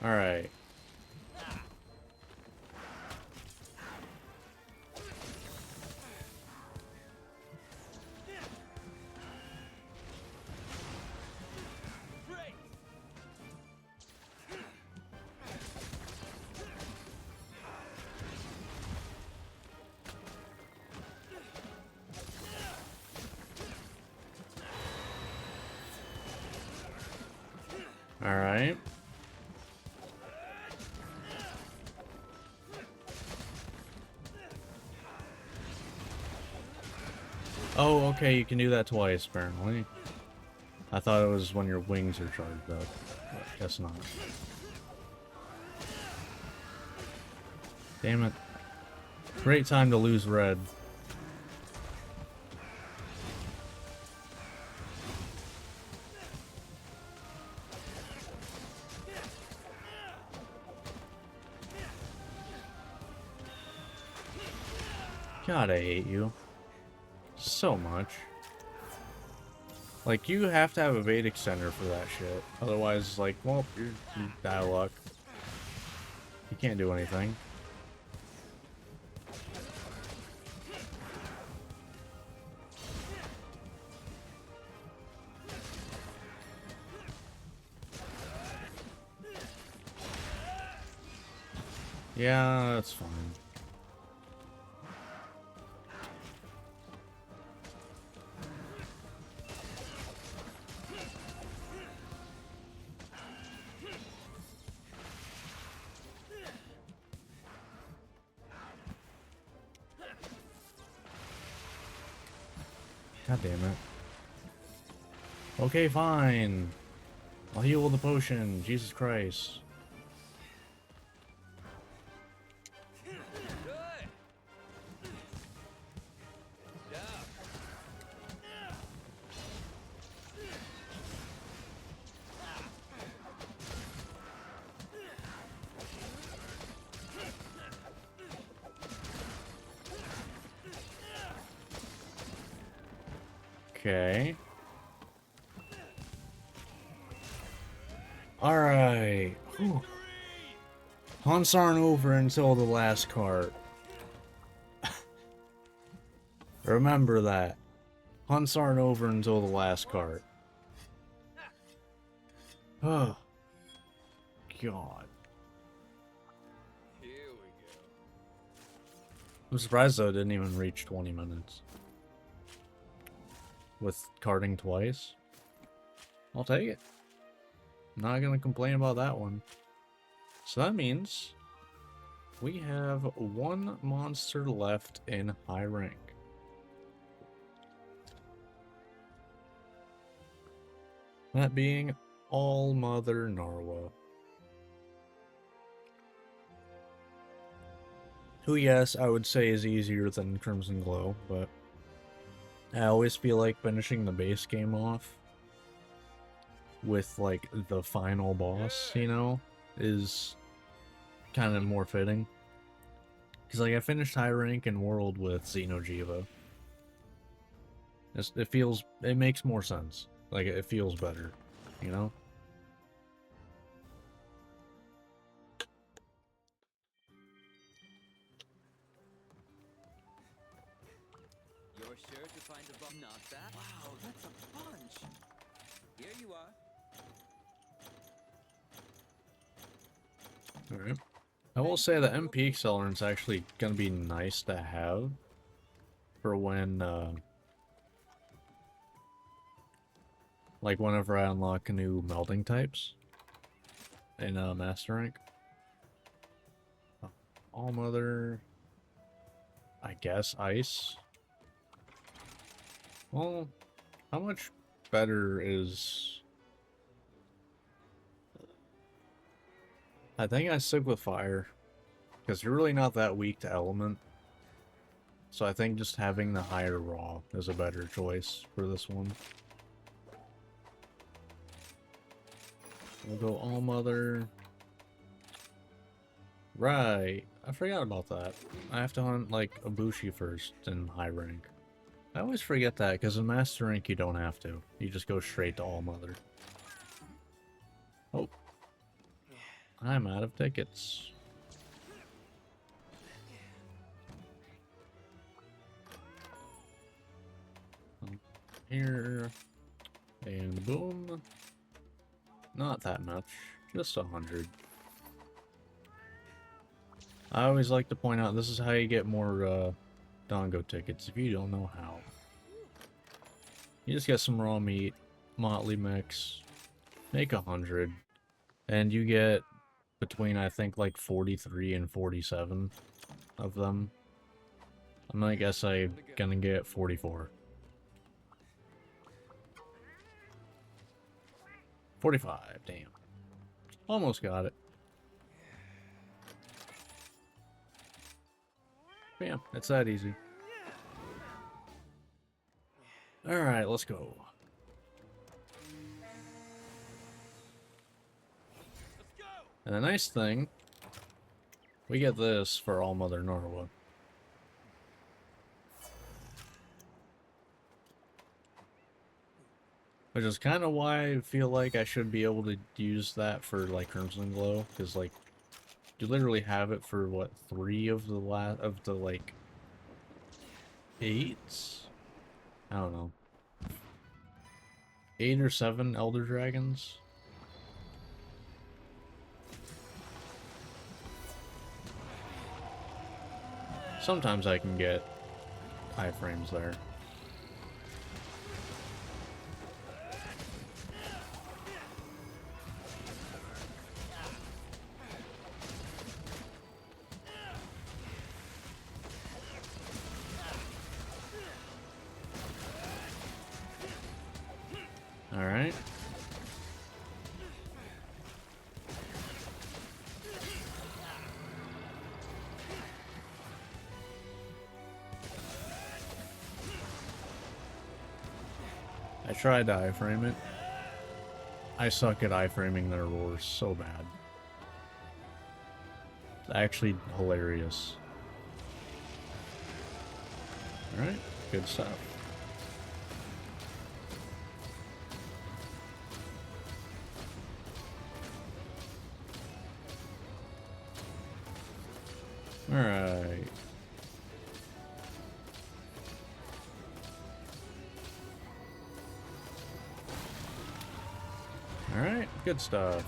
Alright. Great. Alright. Oh, okay, you can do that twice, apparently. I thought it was when your wings are charged up, but guess not. Damn it. Great time to lose red. God, I hate you. So much. Like, you have to have a Vedic Center for that shit. Otherwise, like, well, you die of luck. You can't do anything. Yeah, that's fine. God damn it. Okay, fine. I'll heal with the potion. Jesus Christ. Good. Yeah. Okay. Alright. Victory! Hunts aren't over until the last cart. Remember that. Hunts aren't over until the last cart. Oh, God. Here we go. I'm surprised though it didn't even reach 20 minutes. With carting twice. I'll take it. Not gonna complain about that one. So that means we have one monster left in high rank. That being All Mother Narwa. Who, yes, I would say is easier than Crimson Glow, but I always feel like finishing the base game off with, like, the final boss, you know, is kind of more fitting. Because, like, I finished high rank and world with Xeno'jiiva. It makes more sense. Like, it feels better, you know? You're sure to find a bomb? Not that. Wow, that's a bunch. Here you are. Alright. I will say the MP accelerant's actually gonna be nice to have for when, like whenever I unlock new melding types in Master Rank. All Mother, I guess Ice. Well, how much better is... I think I stick with Fire, because you're really not that weak to Element. So I think just having the higher Raw is a better choice for this one. We'll go All Mother. Right, I forgot about that. I have to hunt, like, Ibushi first in high rank. I always forget that, because in Master Rank you don't have to. You just go straight to All Mother. Oh. I'm out of tickets. Here. And boom. Not that much. Just 100. I always like to point out this is how you get more Dongo tickets if you don't know how. You just get some raw meat, motley mix, make 100, and you get between I think like 43 and 47 of them. I guess I'm gonna get 44. 45, damn. Almost got it. Bam, it's that easy. Alright, let's go. Let's go. And the nice thing, we get this for All Mother Narwa. Which is kind of why I feel like I should be able to use that for, like, Crimson Glow. Because, like, you literally have it for, what, 3 of the like, 8? I don't know. 8 or 7 Elder Dragons? Sometimes I can get iframes there. Alright. I tried to iframe it. I suck at iframing their roars so bad. It's actually hilarious. Alright, good stuff. Alright. Alright, good stuff.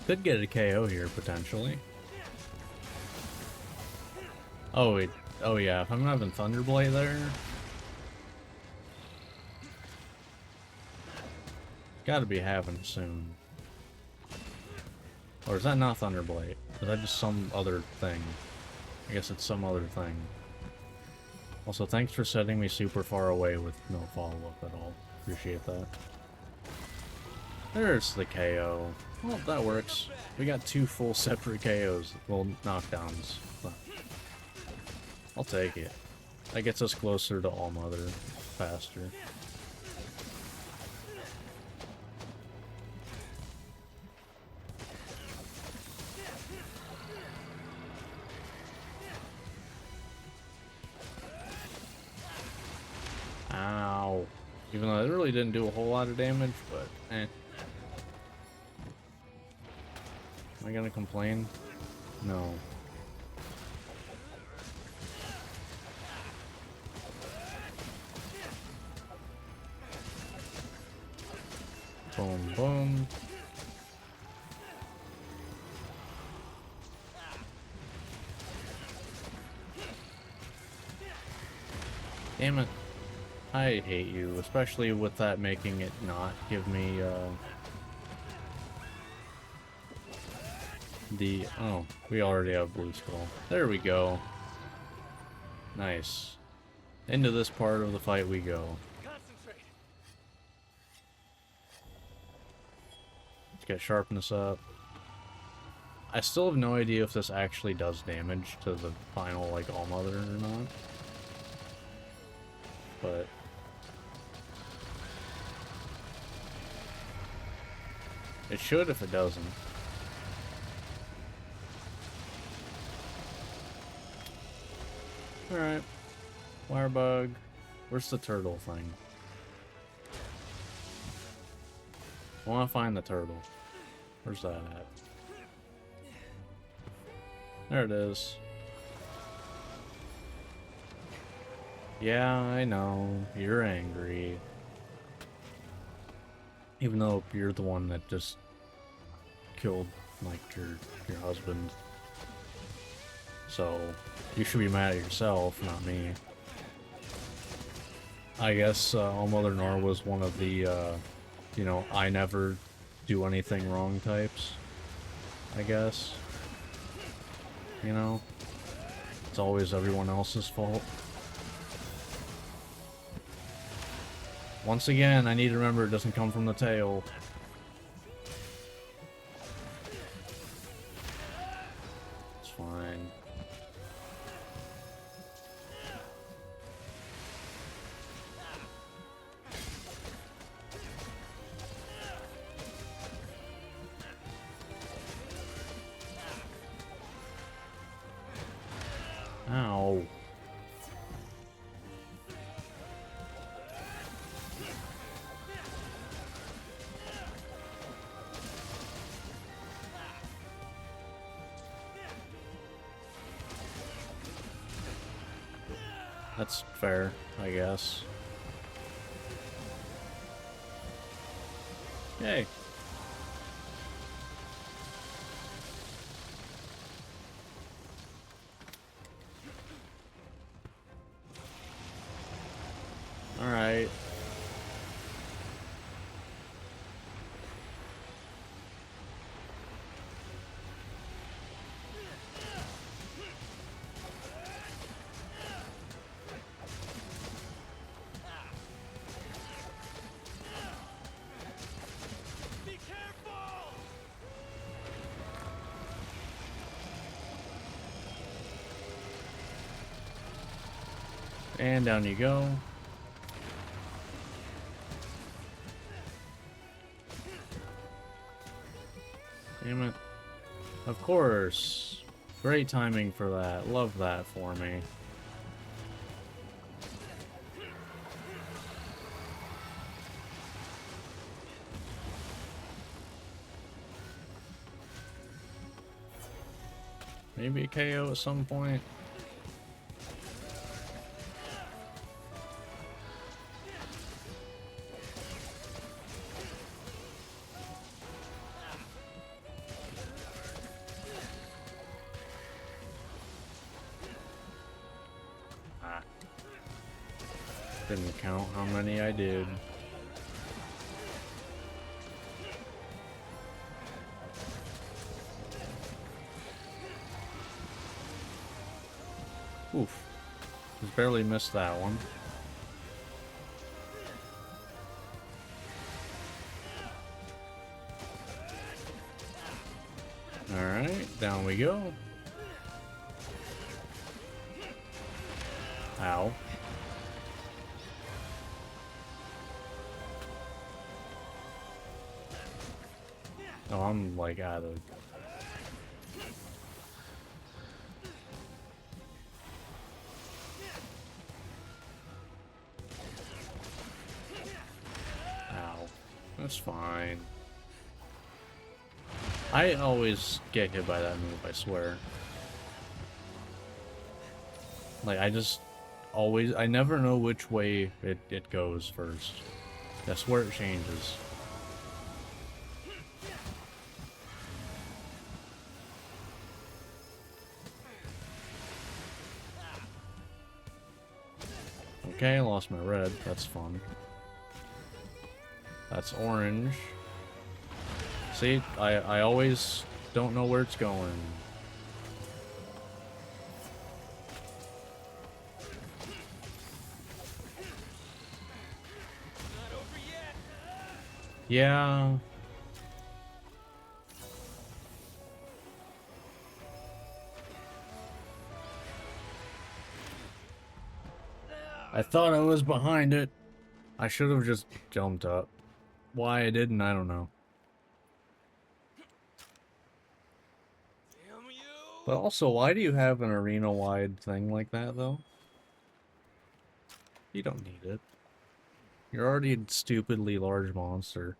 Could get a KO here, potentially. Oh, wait. Oh, yeah, if I'm having Thunderblade there... Gotta be having soon. Or is that not Thunderblade? Is that just some other thing? I guess it's some other thing. Also, thanks for setting me super far away with no follow-up at all. Appreciate that. There's the KO. Well, that works. We got 2 full separate KOs. Well, knockdowns. But I'll take it. That gets us closer to All-Mother faster. Ow. Even though it really didn't do a whole lot of damage, but eh. Am I gonna complain? No. Boom, boom. Damn it. I hate you, especially with that making it not give me, oh, we already have Blue Skull. There we go. Nice. Into this part of the fight we go. Concentrate. Let's get sharpness up. I still have no idea if this actually does damage to the final, like, All-Mother or not. But... it should if it doesn't. Alright. Wirebug. Where's the turtle thing? I want to find the turtle. Where's that at? There it is. Yeah, I know. You're angry. Even though you're the one that just killed, like, your husband. So, you should be mad at yourself, not me. I guess All-Mother Nor was one of the, you know, I never do anything wrong types. I guess. You know? It's always everyone else's fault. Once again, I need to remember it doesn't come from the tail. It's fine. Ow. That's fair, I guess. Yay. Alright. Be careful. And down you go. Damn it. Of course. Great timing for that. Love that for me. Maybe a KO at some point. Ah. Didn't count how many I did. Oof. Just barely missed that one. Alright, down we go. Ow. Oh, I'm like out of... Ow. That's fine. I always get hit by that move, I swear. Like, I just always... I never know which way it goes first. I swear it changes. Okay, I lost my red. That's fun. That's orange. See, I always don't know where it's going. Not over yet. Yeah. I thought I was behind it. I should have just jumped up. Why I didn't, I don't know. Damn you! But also, why do you have an arena-wide thing like that, though? You don't need it. You're already a stupidly large monster.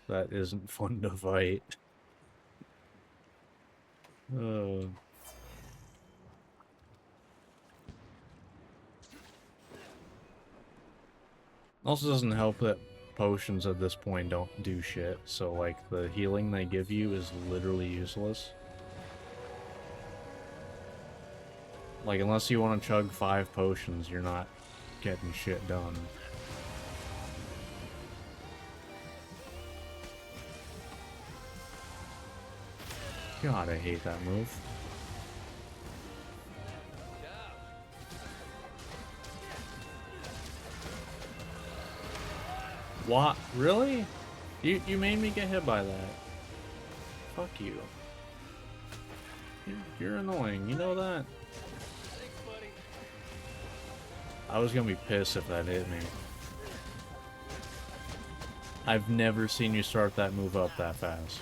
That isn't fun to fight. Also doesn't help that potions at this point don't do shit, so like the healing they give you is literally useless. Like unless you want to chug 5 potions, you're not getting shit done. God, I hate that move. What? Really? You made me get hit by that. Fuck you. You're annoying, you know that? Thanks, buddy. I was gonna be pissed if that hit me. I've never seen you start that move up that fast.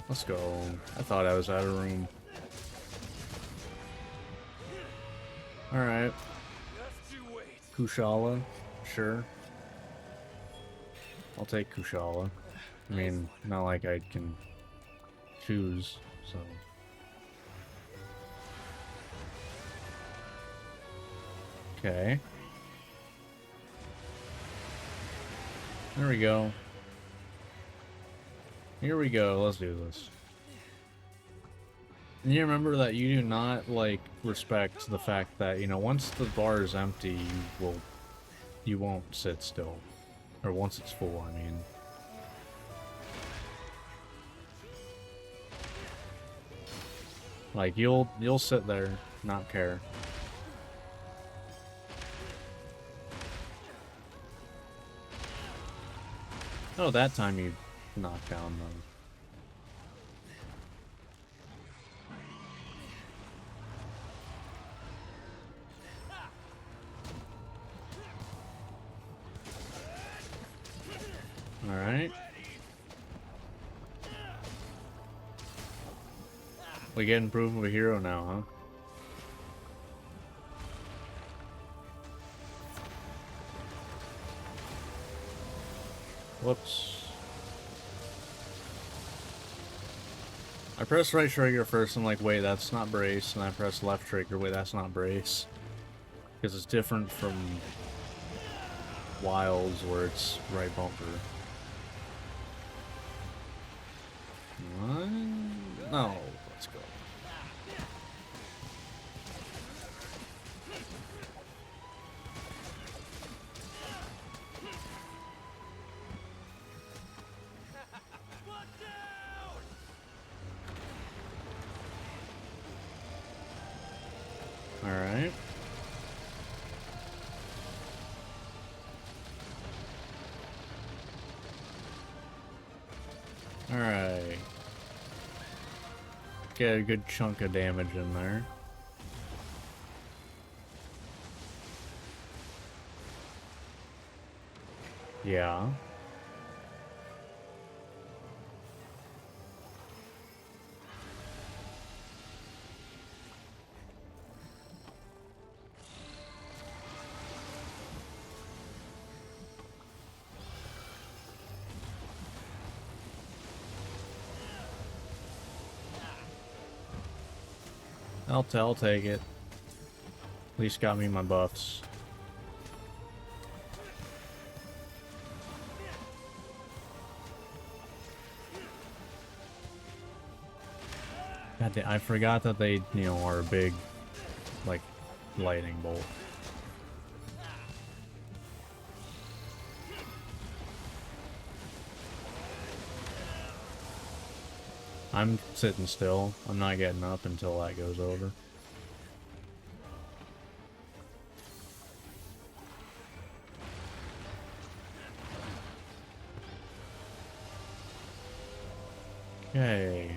Let's go. I thought I was out of room. Alright. Just you wait. Kushala. Sure. I'll take Kushala. I mean, not like I can choose, so. Okay. There we go. Here we go, let's do this. And you remember that you do not, like, respect the fact that, you know, once the bar is empty, you won't sit still. Or once it's full, I mean. Like, you'll sit there, not care. Oh, that time you knocked down those. Alright. We getting proof of a hero now, huh? Whoops. I pressed right trigger first, I'm like, wait, that's not brace, and I pressed left trigger, wait, that's not brace. Because it's different from Wilds where it's right bumper. What? No, let's go. Alright. Alright. Get a good chunk of damage in there. Yeah. I'll take it. At least got me my buffs. God damn, I forgot that they, you know, are a big, like, lightning bolt. I'm sitting still. I'm not getting up until that goes over. Okay.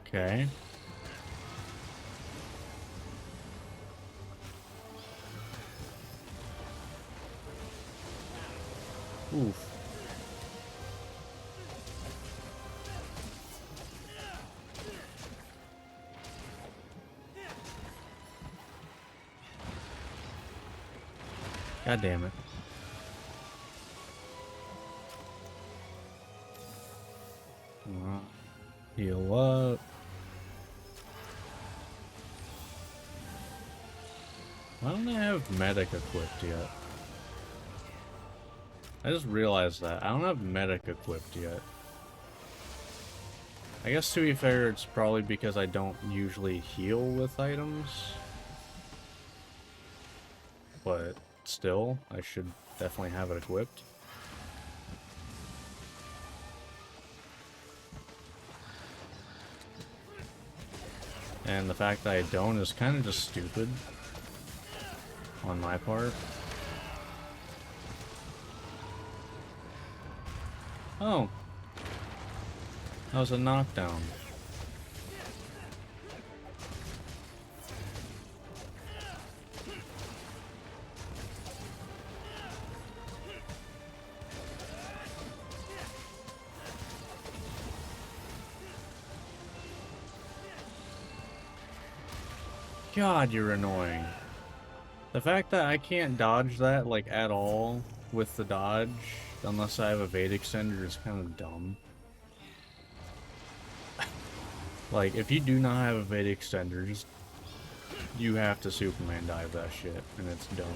Okay. Oof. God damn it. Heal up. Why don't I have medic equipped yet? I just realized that. I don't have medic equipped yet. I guess to be fair, it's probably because I don't usually heal with items. But still, I should definitely have it equipped. And the fact that I don't is kind of just stupid on my part. Oh. That was a knockdown. God, you're annoying. The fact that I can't dodge that, like, at all with the dodge, unless I have a Vedic extender, is kind of dumb. Like, if you do not have a Vedic extender, just, you have to Superman dive that shit, and it's dumb.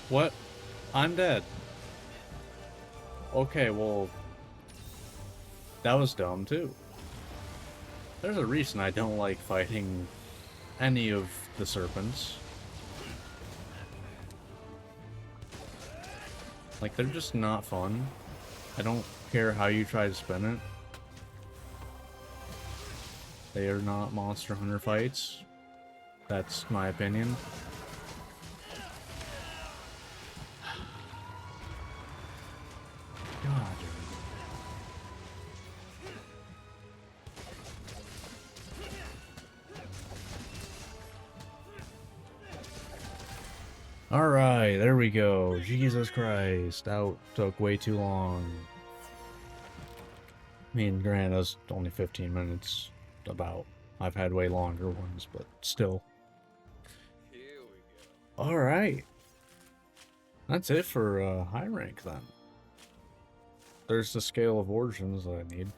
What? I'm dead. Okay, well, that was dumb too. There's a reason I don't like fighting any of the serpents. Like, they're just not fun. I don't care how you try to spin it. They are not Monster Hunter fights. That's my opinion. God. Alright, there we go. Jesus Christ. That took way too long. I mean, granted, that's only 15 minutes. About. I've had way longer ones, but still. Here we go. Alright. That's it for high rank then. There's the scale of origins that I need.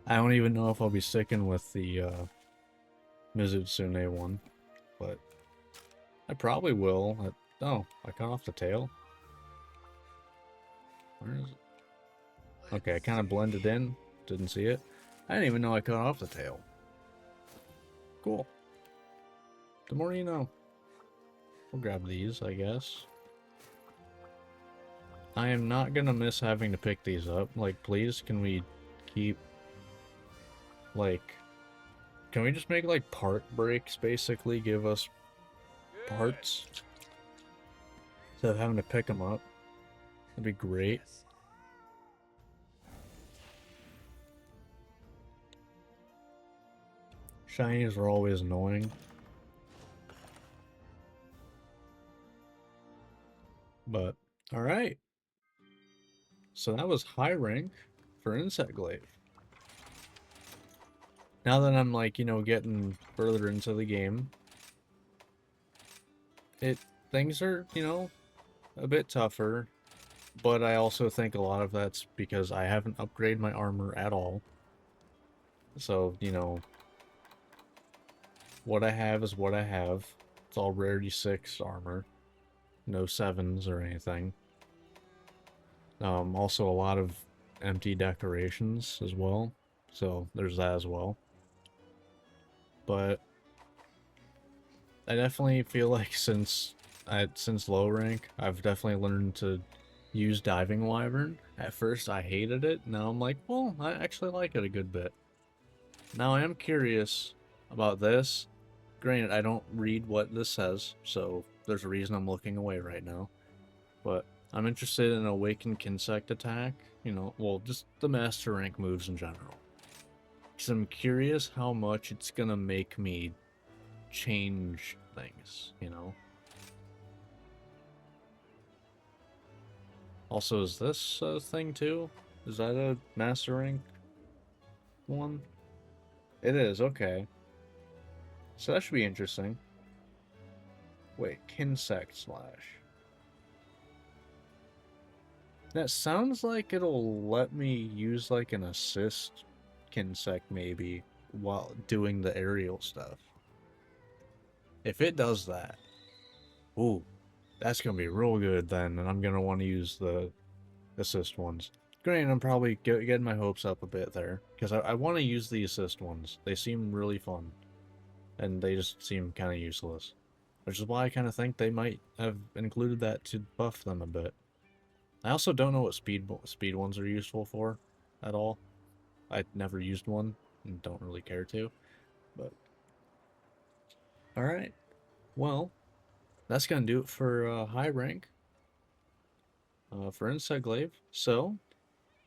I don't even know if I'll be sticking with the Mizutsune one, but I probably will. Oh, I cut off the tail. Where is it? Okay, I kind of blended in. Didn't see it. I didn't even know I cut off the tail. Cool. The more you know. We'll grab these, I guess. I am not gonna miss having to pick these up. Like, please, can we keep... Like... Can we just make, like, part breaks, basically? Give us Good. parts? Instead of having to pick them up. That'd be great. Yes. Shinies are always annoying. But, alright. So that was high rank for Insect Glaive. Now that I'm, like, you know, getting further into the game, things are, you know, a bit tougher. But I also think a lot of that's because I haven't upgraded my armor at all. So, you know, what I have is what I have. It's all rarity 6 armor. No 7s or anything. Also a lot of empty decorations as well. So there's that as well. But I definitely feel like since low rank, I've definitely learned to use Diving Wyvern. At first I hated it. Now I'm like, well, I actually like it a good bit. Now I am curious about this. Granted, I don't read what this says, so there's a reason I'm looking away right now. But I'm interested in Awakened Kinsect attack. You know, well, just the Master Rank moves in general. Because I'm curious how much it's gonna make me change things, you know? Also, is this a thing too? Is that a Master Rank one? It is, okay. So that should be interesting. Wait, Kinsect Slash. That sounds like it'll let me use like an assist Kinsect maybe while doing the aerial stuff. If it does that, ooh, that's gonna be real good then, and I'm gonna want to use the assist ones. Granted, I'm probably getting my hopes up a bit there, because I want to use the assist ones. They seem really fun, and they just seem kind of useless. Which is why I kind of think they might have included that to buff them a bit. I also don't know what speed ones are useful for at all. I've never used one and don't really care to, but alright. Well, that's gonna do it for high rank for Insect Glaive. So,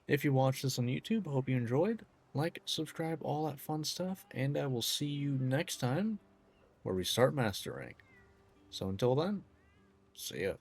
if you watched this on YouTube, I hope you enjoyed. Like, subscribe, all that fun stuff, and I will see you next time where we start Master Rank. So until then, see ya.